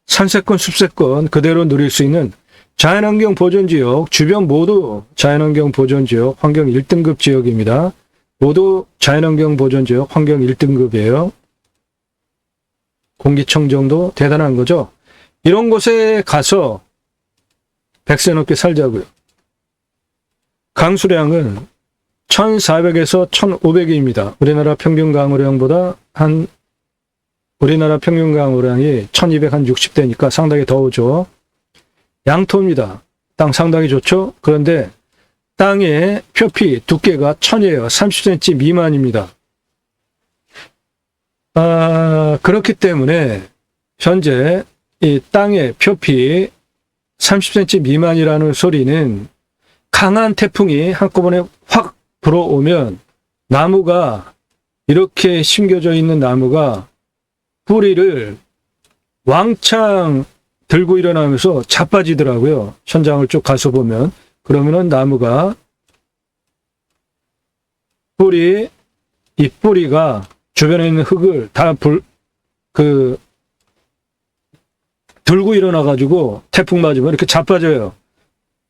[SPEAKER 1] 산세권, 숲세권 그대로 누릴 수 있는 자연환경 보존지역, 주변 모두 자연환경 보존지역, 환경 1등급 지역입니다. 모두 자연환경 보존지역, 환경 1등급이에요. 공기청정도 대단한 거죠. 이런 곳에 가서 100세 넘게 살자고요. 강수량은 1,400에서 1,500입니다. 우리나라 평균 강우량보다 우리나라 평균 강우량이 1,260대니까 상당히 더우죠. 양토입니다. 땅 상당히 좋죠. 그런데 땅의 표피 두께가 1000이에요. 30cm 미만입니다. 그렇기 때문에 현재 이 땅의 표피 30cm 미만이라는 소리는 강한 태풍이 한꺼번에 확 불어오면 나무가, 이렇게 심겨져 있는 나무가 뿌리를 왕창 들고 일어나면서 자빠지더라고요. 현장을 쭉 가서 보면. 그러면은 나무가 이 뿌리가 주변에 있는 흙을 다 들고 일어나가지고 태풍 맞으면 이렇게 자빠져요.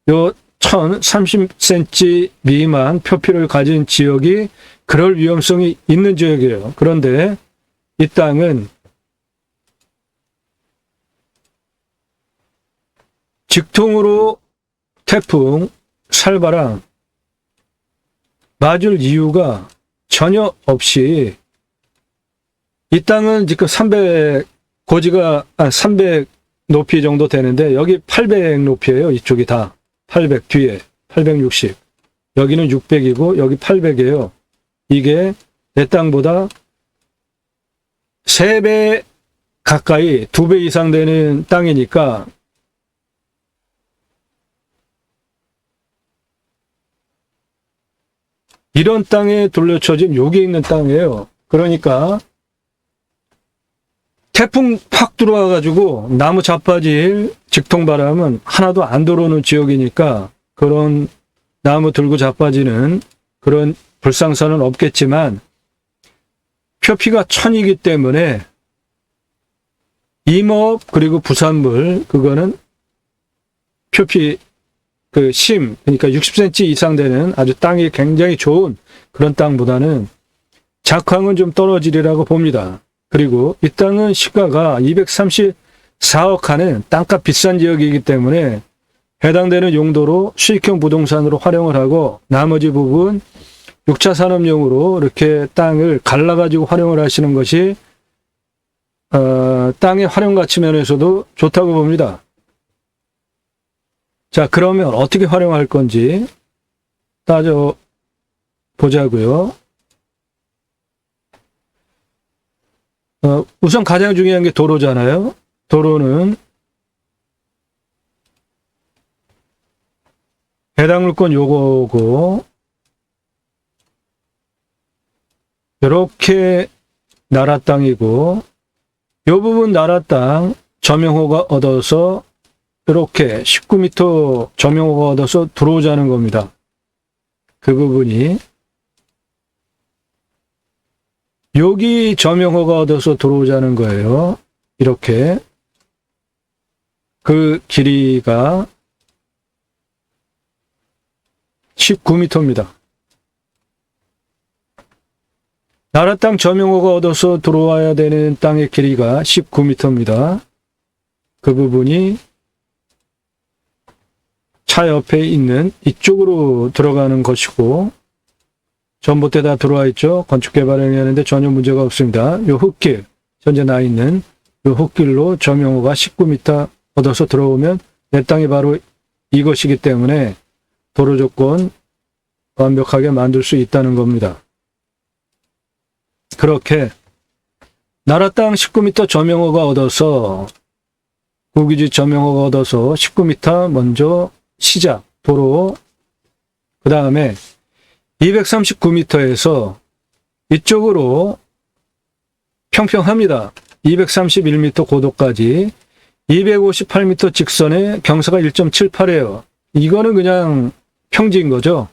[SPEAKER 1] 요 1030cm 미만 표피를 가진 지역이 그럴 위험성이 있는 지역이에요. 그런데 이 땅은 직통으로 태풍, 살바람 맞을 이유가 전혀 없이, 이 땅은 지금 300 높이 정도 되는데 여기 800 높이에요. 이쪽이 다 800 뒤에 860, 여기는 600이고 여기 800이에요. 이게 내 땅보다 3배 가까이, 2배 이상 되는 땅이니까 이런 땅에 둘러쳐진 여기 있는 땅이에요. 그러니까 태풍 확 들어와가지고 나무 자빠질 직통바람은 하나도 안 들어오는 지역이니까 그런 나무 들고 자빠지는 그런 불상사는 없겠지만, 표피가 1000이기 때문에 임업 그리고 부산물, 그거는 표피 그러니까 60cm 이상 되는 아주 땅이 굉장히 좋은 그런 땅보다는 작황은 좀 떨어지리라고 봅니다. 그리고 이 땅은 시가가 234억 하는 땅값 비싼 지역이기 때문에 해당되는 용도로 수익형 부동산으로 활용을 하고, 나머지 부분 6차 산업용으로 이렇게 땅을 갈라가지고 활용을 하시는 것이 땅의 활용 가치 면에서도 좋다고 봅니다. 자, 그러면 어떻게 활용할 건지 따져 보자고요. 우선 가장 중요한 게 도로잖아요. 도로는 해당 물건 요거고, 이렇게 나라 땅이고, 요 부분 나라 땅 점용호가 얻어서 이렇게 19m 점용호가 얻어서 들어오자는 겁니다. 그 부분이 여기 점용호가 얻어서 들어오자는 거예요. 이렇게 그 길이가 19m입니다. 나라 땅 점용호가 얻어서 들어와야 되는 땅의 길이가 19m입니다. 그 부분이 차 옆에 있는 이쪽으로 들어가는 것이고, 전봇대 다 들어와 있죠. 건축개발을 하는데 전혀 문제가 없습니다. 요 흙길, 현재 나 있는 요 흙길로 점용호가 19m 얻어서 들어오면 내 땅이 바로 이것이기 때문에 도로 조건 완벽하게 만들 수 있다는 겁니다. 그렇게 나라 땅 19m 점용호가 얻어서, 국유지 점용호가 얻어서 19m 먼저 시작, 도로, 그 다음에 239m에서 이쪽으로 평평합니다. 231m 고도까지 258m 직선에 경사가 1.78이에요. 이거는 그냥 평지인 거죠.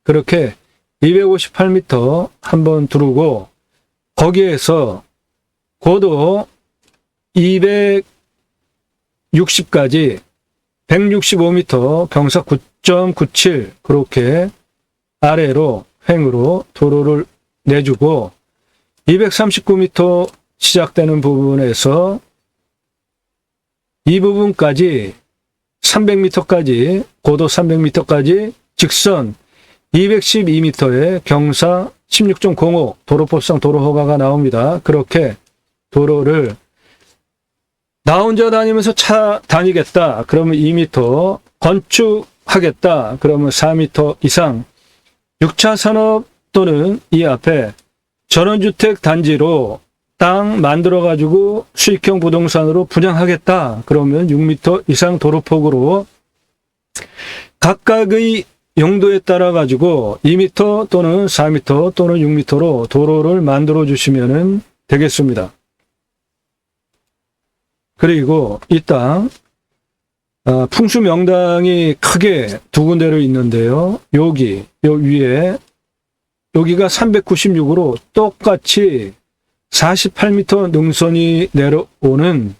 [SPEAKER 1] 그렇게 258m 한번 두르고, 거기에서 고도 260까지 165m, 경사 9.97, 그렇게 아래로 횡으로 도로를 내주고, 239m 시작되는 부분에서 이 부분까지 300m까지, 고도 300m까지 직선 212m의 경사 16.05 도로법상 도로허가가 나옵니다. 그렇게 도로를 나 혼자 다니면서 차 다니겠다, 그러면 2m, 건축하겠다, 그러면 4m 이상, 6차 산업 또는 이 앞에 전원주택 단지로 땅 만들어가지고 수익형 부동산으로 분양하겠다, 그러면 6m 이상 도로폭으로 각각의 용도에 따라 가지고 2m 또는 4m 또는 6m로 도로를 만들어 주시면 되겠습니다. 그리고 이 땅 풍수 명당이 크게 두 군데로 있는데요. 여기 요 위에 여기가 396으로 똑같이 48m 능선이 내려오는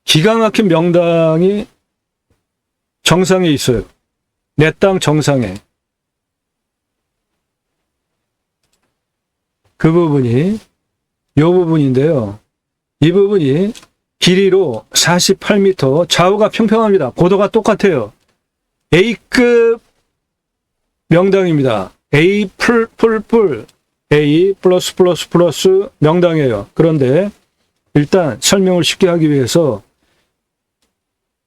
[SPEAKER 1] 기가 막힌 명당이 정상에 있어요. 내 땅 정상에. 그 부분이 요 부분인데요. 이 부분이 길이로 48m, 좌우가 평평합니다. 고도가 똑같아요. A급 명당입니다. A A 플러스 명당이에요. 그런데 일단 설명을 쉽게 하기 위해서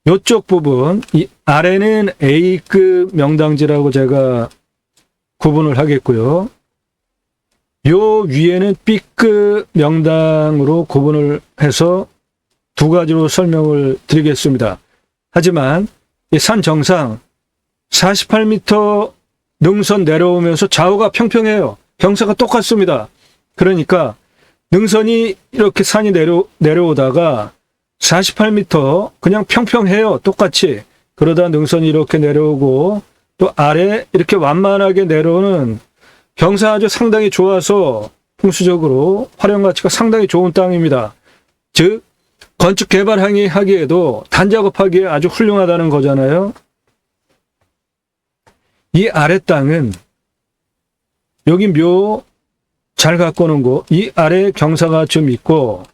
[SPEAKER 1] 이쪽 부분, 이 아래는 A급 명당지라고 제가 구분을 하겠고요. 요 위에는 B급 명당으로 구분을 해서 두 가지로 설명을 드리겠습니다. 하지만 이 산 정상 48m 능선 내려오면서 좌우가 평평해요. 경사가 똑같습니다. 그러니까 능선이 이렇게 산이 내려오다가 48m 그냥 평평해요. 똑같이. 그러다 능선이 이렇게 내려오고 또 아래 이렇게 완만하게 내려오는 경사 아주 상당히 좋아서 풍수적으로 활용 가치가 상당히 좋은 땅입니다. 즉 건축 개발 하기에도 단작업하기에 아주 훌륭하다는 거잖아요. 이 아래 땅은 여기 묘 잘 갖고 오는 거, 이 아래 경사가 좀 있고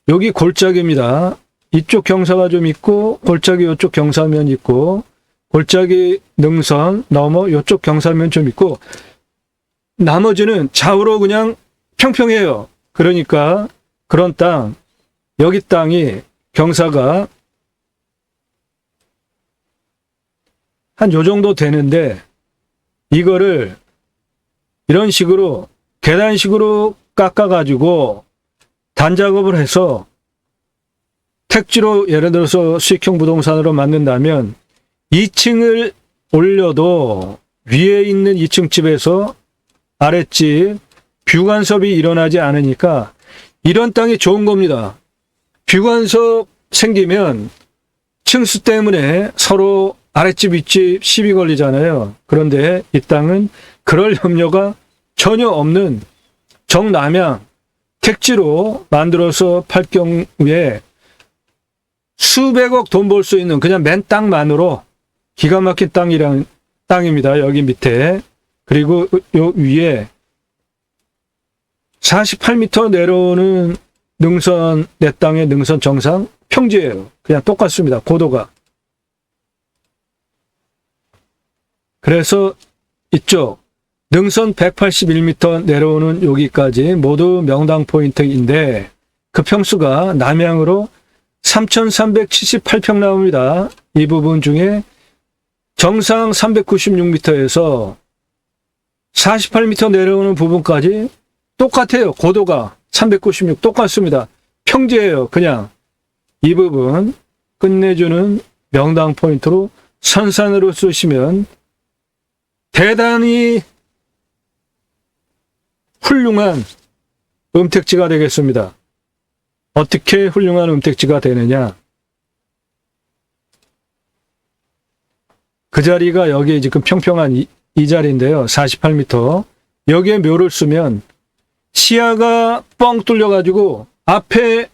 [SPEAKER 1] 여기 골짜기입니다. 이쪽 경사가 좀 있고 골짜기 이쪽 경사면 있고 골짜기 능선 넘어 이쪽 경사면 좀 있고 나머지는 좌우로 그냥 평평해요. 그러니까 그런 땅, 여기 땅이 경사가 한 요 정도 되는데 이거를 이런 식으로 계단식으로 깎아가지고 단작업을 해서 택지로 예를 들어서 수익형 부동산으로 만든다면 2층을 올려도 위에 있는 2층 집에서 아랫집 뷰 간섭이 일어나지 않으니까 이런 땅이 좋은 겁니다. 뷰 간섭 생기면 층수 때문에 서로 아랫집 윗집 시비 걸리잖아요. 그런데 이 땅은 그럴 염려가 전혀 없는 정남향 택지로 만들어서 팔 경우에 수백억 돈 벌 수 있는 그냥 맨 땅만으로 기가 막힌 땅입니다. 여기 밑에. 그리고 요 위에 48m 내려오는 능선, 내 땅의 능선 정상 평지예요. 그냥 똑같습니다. 고도가. 그래서 이쪽 능선 181m 내려오는 여기까지 모두 명당 포인트인데 그 평수가 남향으로 3,378평 나옵니다. 이 부분 중에 정상 396m에서 48m 내려오는 부분까지 똑같아요. 고도가 396 똑같습니다. 평지예요. 그냥 이 부분 끝내주는 명당 포인트로 선산으로 쓰시면 대단히 훌륭한 음택지가 되겠습니다. 어떻게 훌륭한 음택지가 되느냐? 그 자리가 여기 지금 평평한 이 자리인데요. 48m. 여기에 묘를 쓰면 시야가 뻥 뚫려가지고 앞에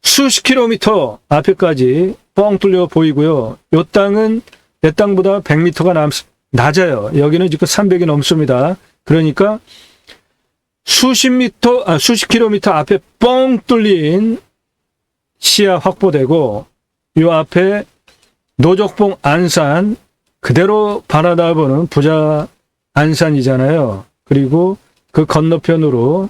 [SPEAKER 1] 수십 킬로미터 앞에까지 뻥 뚫려 보이고요. 이 땅은 내 땅보다 100m가 낮아요. 여기는 지금 300이 넘습니다. 그러니까 수십 킬로미터 앞에 뻥 뚫린 시야 확보되고 요 앞에 노적봉 안산 그대로 바라다보는 부자 안산이잖아요. 그리고 그 건너편으로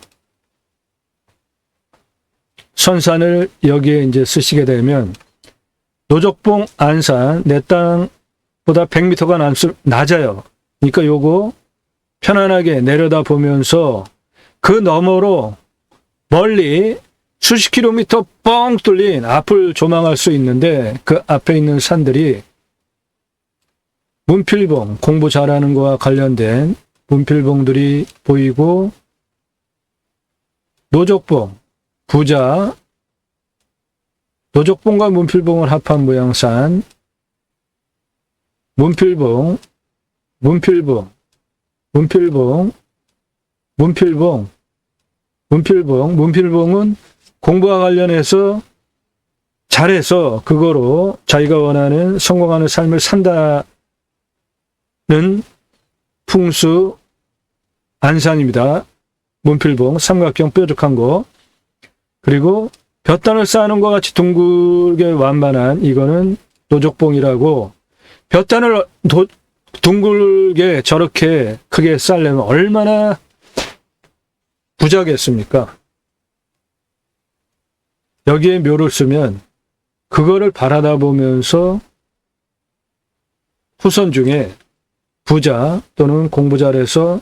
[SPEAKER 1] 선산을 여기에 이제 쓰시게 되면 노적봉 안산 내 땅보다 100m가 낮아요. 그러니까 요거 편안하게 내려다 보면서 그 너머로 멀리 수십 킬로미터 뻥 뚫린 앞을 조망할 수 있는데 그 앞에 있는 산들이 문필봉, 공부 잘하는 거와 관련된 문필봉들이 보이고 노적봉, 부자, 노적봉과 문필봉을 합한 모양산, 문필봉, 문필봉, 문필봉, 문필봉, 문필봉, 문필봉은 공부와 관련해서 잘해서 그거로 자기가 원하는 성공하는 삶을 산다는 풍수 안산입니다. 문필봉, 삼각형 뾰족한 거. 그리고 볕단을 쌓는 것과 같이 둥글게 완만한 이거는 노적봉이라고 볕단을 둥글게 저렇게 크게 쌓려면 얼마나 부자겠습니까? 여기에 묘를 쓰면 그거를 바라다 보면서 후손 중에 부자 또는 공부 잘해서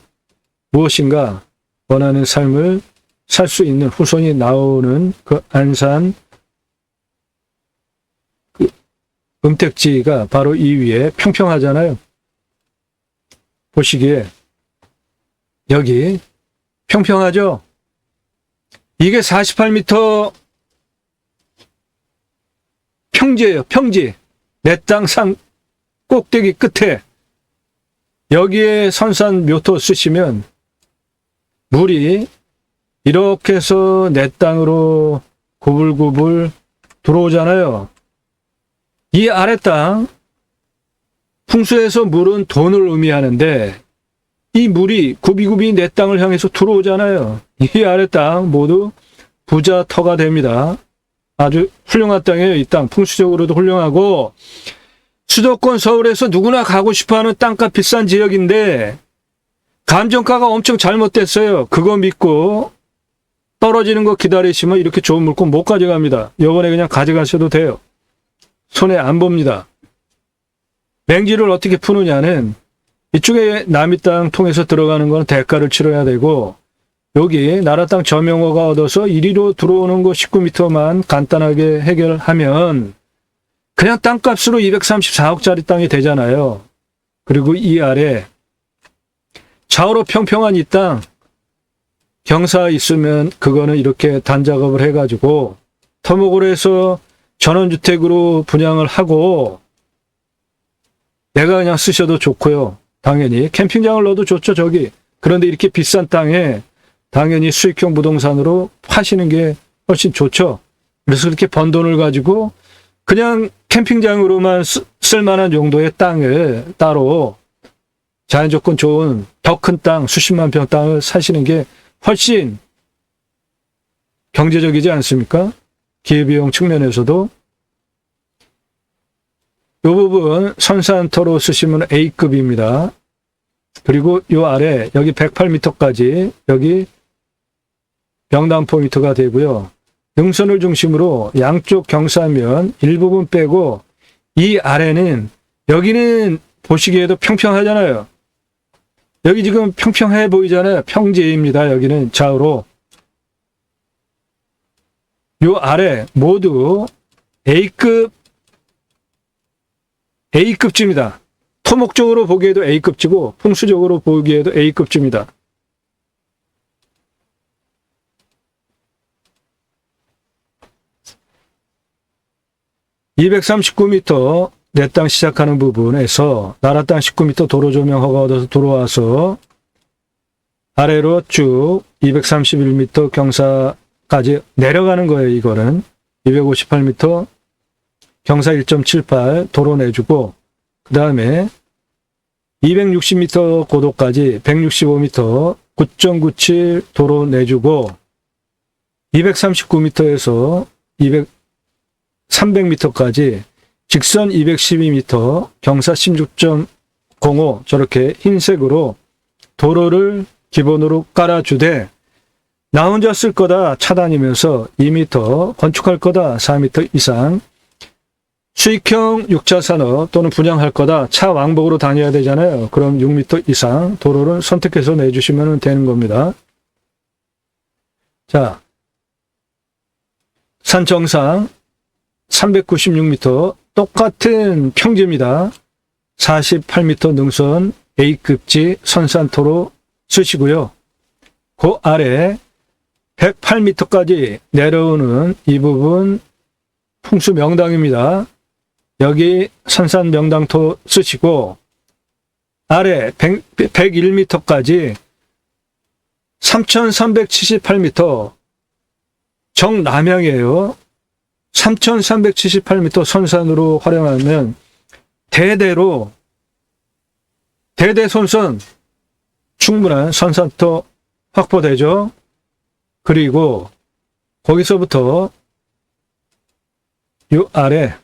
[SPEAKER 1] 무엇인가 원하는 삶을 살 수 있는 후손이 나오는 그 안산 그 음택지가 바로 이 위에 평평하잖아요. 보시기에 여기 평평하죠? 이게 48m 평지예요. 평지. 내 땅 산 꼭대기 끝에 여기에 선산 묘토 쓰시면 물이 이렇게 해서 내 땅으로 구불구불 들어오잖아요. 이 아래 땅 풍수에서 물은 돈을 의미하는데 이 물이 굽이굽이 내 땅을 향해서 들어오잖아요. 이 아래 땅 모두 부자 터가 됩니다. 아주 훌륭한 땅이에요. 이 땅 풍수적으로도 훌륭하고 수도권 서울에서 누구나 가고 싶어하는 땅값 비싼 지역인데 감정가가 엄청 잘못됐어요. 그거 믿고 떨어지는 거 기다리시면 이렇게 좋은 물건 못 가져갑니다. 요번에 그냥 가져가셔도 돼요. 손해 안 봅니다. 맹지를 어떻게 푸느냐는 이쪽에 남의 땅 통해서 들어가는 건 대가를 치러야 되고 여기 나라 땅 점용허가 얻어서 이리로 들어오는 거 19m만 간단하게 해결하면 그냥 땅값으로 234억짜리 땅이 되잖아요. 그리고 이 아래 좌우로 평평한 이 땅 경사 있으면 그거는 이렇게 단작업을 해가지고 토목을 해서 전원주택으로 분양을 하고 내가 그냥 쓰셔도 좋고요. 당연히 캠핑장을 넣어도 좋죠, 저기. 그런데 이렇게 비싼 땅에 당연히 수익형 부동산으로 파시는 게 훨씬 좋죠. 그래서 그렇게 번 돈을 가지고 그냥 캠핑장으로만 쓸만한 정도의 땅을 따로 자연조건 좋은 더 큰 땅, 수십만 평 땅을 사시는 게 훨씬 경제적이지 않습니까? 기회비용 측면에서도. 이 부분 선산터로 쓰시면 A급입니다. 그리고 이 아래 여기 108m까지 여기 명당 포인트가 되고요. 능선을 중심으로 양쪽 경사면 일부분 빼고 이 아래는 여기는 보시기에도 평평하잖아요. 여기 지금 평평해 보이잖아요. 평지입니다. 여기는 좌우로. 요 아래 모두 A급지입니다. 토목적으로 보기에도 A급지고 풍수적으로 보기에도 A급지입니다. (239m) 내 땅 시작하는 부분에서 나라 땅 19m 도로 조명 허가 얻어서 들어와서 아래로 쭉 231m 경사까지 내려가는 거예요. 이거는 258m 경사 1.78 도로 내주고 그 다음에 260m 고도까지 165m 9.97 도로 내주고 239m에서 300m까지 직선 212m 경사 16.05 저렇게 흰색으로 도로를 기본으로 깔아주되 나 혼자 쓸 거다 차다니면서 2m 건축할 거다 4m 이상 수익형 6차 산업 또는 분양할 거다 차 왕복으로 다녀야 되잖아요. 그럼 6m 이상 도로를 선택해서 내주시면 되는 겁니다. 자, 산 정상 396m 똑같은 평지입니다. 48m 능선 A급지 선산토로 쓰시고요. 그 아래 108m까지 내려오는 이 부분 풍수 명당입니다. 여기 선산 명당토 쓰시고 아래 101m까지 3378m 정남향이에요. 3378m 선산으로 활용하면 대대손선 충분한 선산토 확보되죠. 그리고 거기서부터 요 아래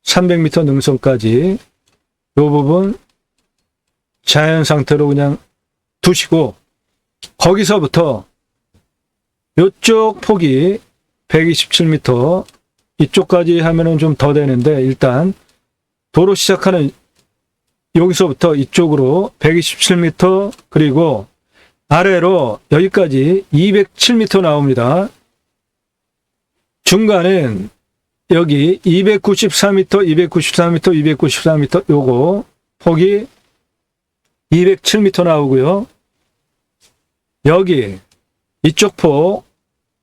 [SPEAKER 1] 300m 능선까지 요 부분 자연 상태로 그냥 두시고 거기서부터 요쪽 폭이 127m 이쪽까지 하면은 좀 더 되는데 일단 도로 시작하는 여기서부터 이쪽으로 127m 그리고 아래로 여기까지 207m 나옵니다. 중간은 여기 294m, 294m, 294m 요거 폭이 207m 나오고요. 여기 이쪽 폭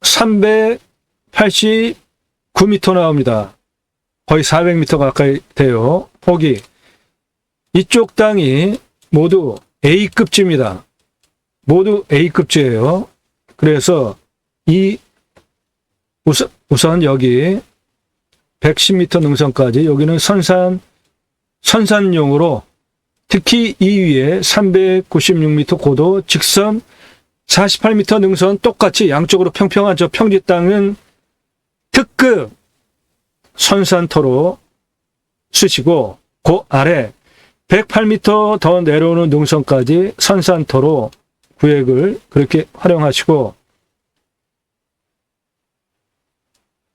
[SPEAKER 1] 389m 나옵니다. 거의 400m 가까이 돼요. 폭이. 이쪽 땅이 모두 A급지입니다. 모두 A급지예요. 그래서 이 우선 여기 110m 능선까지 여기는 선산용으로 특히 이 위에 396m 고도 직선 48m 능선 똑같이 양쪽으로 평평한 저 평지 땅은 특급 선산토로 쓰시고 그 아래 108m 더 내려오는 능선까지 선산토로 구획을 그렇게 활용하시고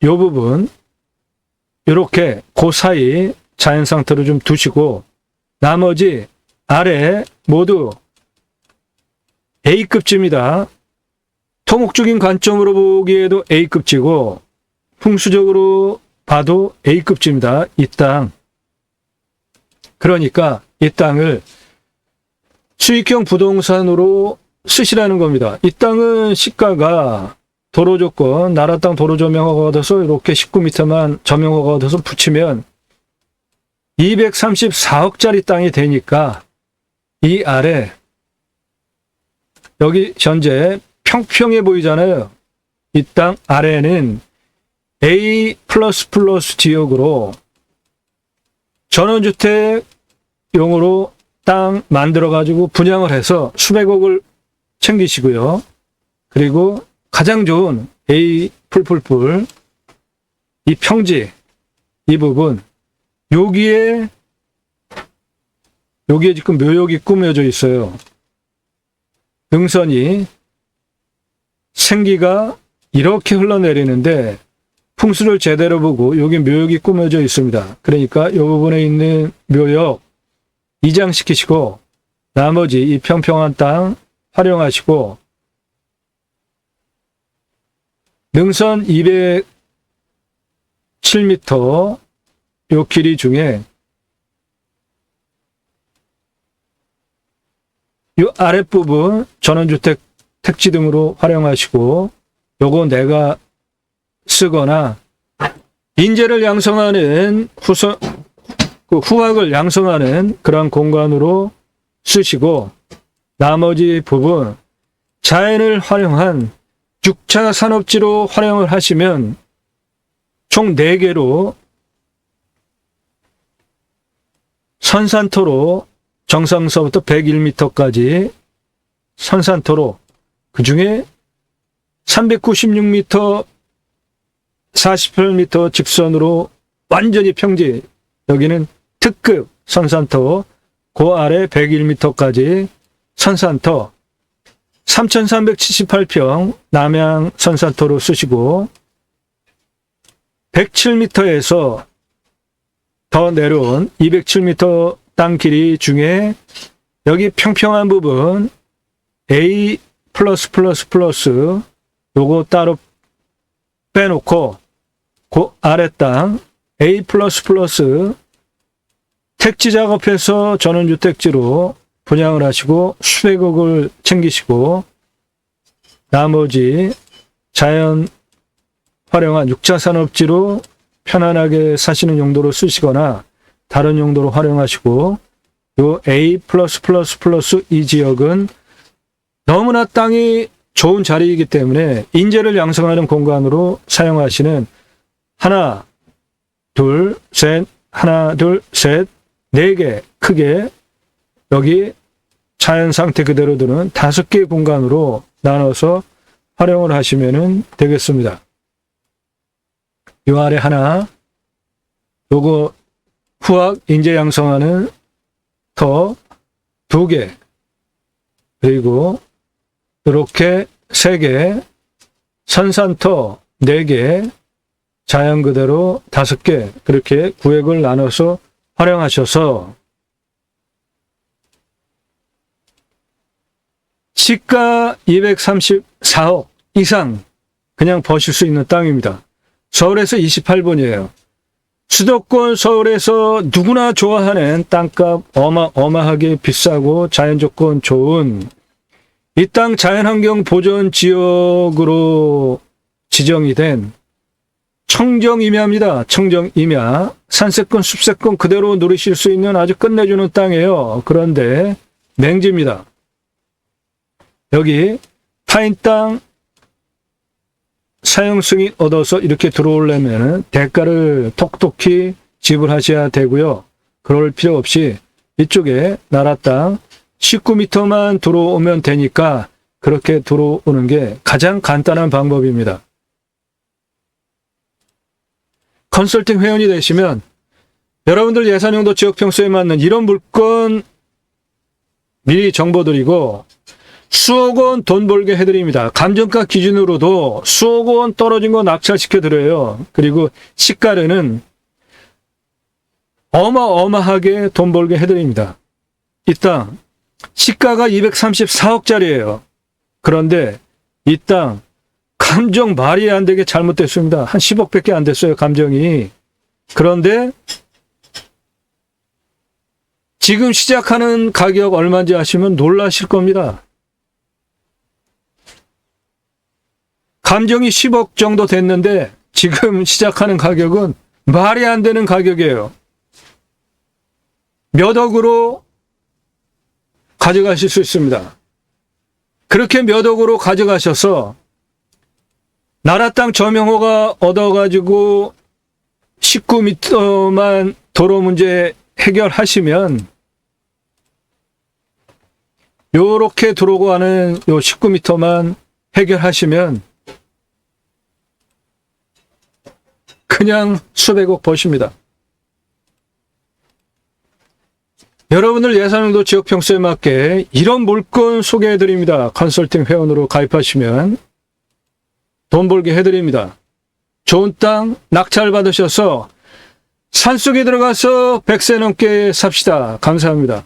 [SPEAKER 1] 이 부분 이렇게 그 사이 자연 상태로 좀 두시고 나머지 아래 모두 A급지입니다. 토목적인 관점으로 보기에도 A급지고 풍수적으로 봐도 A급지입니다. 이 땅. 그러니까 이 땅을 수익형 부동산으로 쓰시라는 겁니다. 이 땅은 시가가 도로 조건, 나라 땅 도로 점용허가가 얻어서 이렇게 19m만 점용허가가 얻어서 붙이면 234억짜리 땅이 되니까 이 아래 여기 현재 평평해 보이잖아요. 이 땅 아래는 A++ 지역으로 전원주택용으로 땅 만들어가지고 분양을 해서 수백억을 챙기시고요. 그리고 가장 좋은 A++, 이 평지, 이 부분, 여기에 지금 묘역이 꾸며져 있어요. 능선이 생기가 이렇게 흘러내리는데 풍수를 제대로 보고 여기 묘역이 꾸며져 있습니다. 그러니까 이 부분에 있는 묘역 이장시키시고 나머지 이 평평한 땅 활용하시고 능선 207m 요 길이 중에 요 아랫부분 전원주택 택지 등으로 활용하시고 요거 내가 쓰거나 인재를 양성하는 후학을 양성하는 그런 공간으로 쓰시고 나머지 부분 자연을 활용한 6차 산업지로 활용을 하시면 총 4개로 선산토로 정상서부터 101m까지 선산토로 그 중에 396m 48m 직선으로 완전히 평지 여기는 특급 선산토 그 아래 101m까지 선산토 3378평 남양 선산토로 쓰시고 107m에서 더 내려온 207m 땅 길이 중에 여기 평평한 부분 A+++ 요거 따로 빼놓고 그 아래 땅 A++ 택지 작업해서 전원주택지로 분양을 하시고 수백억을 챙기시고 나머지 자연 활용한 6차 산업지로 편안하게 사시는 용도로 쓰시거나 다른 용도로 활용하시고 요 A+++ 이 지역은 너무나 땅이 좋은 자리이기 때문에 인재를 양성하는 공간으로 사용하시는 하나, 둘, 셋, 4개 크게 여기 자연 상태 그대로 두는 5개 공간으로 나눠서 활용을 하시면 되겠습니다. 요 아래 하나, 요거 후학 인재 양성하는 터 2개, 그리고 이렇게 3개, 선산터 4개, 자연 그대로 5개, 그렇게 구획을 나눠서 활용하셔서 시가 234억 이상 그냥 버실 수 있는 땅입니다. 서울에서 28번이에요. 수도권 서울에서 누구나 좋아하는 땅값 어마어마하게 비싸고 자연조건 좋은 이 땅 자연환경 보전 지역으로 지정이 된 청정임야입니다. 청정임야. 산세권, 숲세권 그대로 누리실 수 있는 아주 끝내주는 땅이에요. 그런데 맹지입니다. 여기 타인 땅 사용 승인 얻어서 이렇게 들어오려면 대가를 톡톡히 지불하셔야 되고요. 그럴 필요 없이 이쪽에 나라 땅 19m만 들어오면 되니까 그렇게 들어오는 게 가장 간단한 방법입니다. 컨설팅 회원이 되시면 여러분들 예산용도 지역평수에 맞는 이런 물건 미리 정보드리고 수억 원 돈 벌게 해드립니다. 감정가 기준으로도 수억 원 떨어진 거 낙찰시켜드려요. 그리고 시가는 어마어마하게 돈 벌게 해드립니다. 이 땅 시가가 234억짜리예요. 그런데 이 땅 감정 말이 안 되게 잘못됐습니다. 한 10억밖에 안 됐어요. 감정이. 그런데 지금 시작하는 가격 얼마인지 아시면 놀라실 겁니다. 감정이 10억 정도 됐는데 지금 시작하는 가격은 말이 안 되는 가격이에요. 몇 억으로 가져가실 수 있습니다. 그렇게 몇 억으로 가져가셔서 나라 땅 점용허가 얻어가지고 19m만 도로 문제 해결하시면 요렇게 들어오고 하는 요 19m만 해결하시면 그냥 수백억 버십니다. 여러분들 예산용도 지역 평수에 맞게 이런 물건 소개해 드립니다. 컨설팅 회원으로 가입하시면 돈 벌게 해드립니다. 좋은 땅 낙찰 받으셔서 산속에 들어가서 100세 넘게 삽시다. 감사합니다.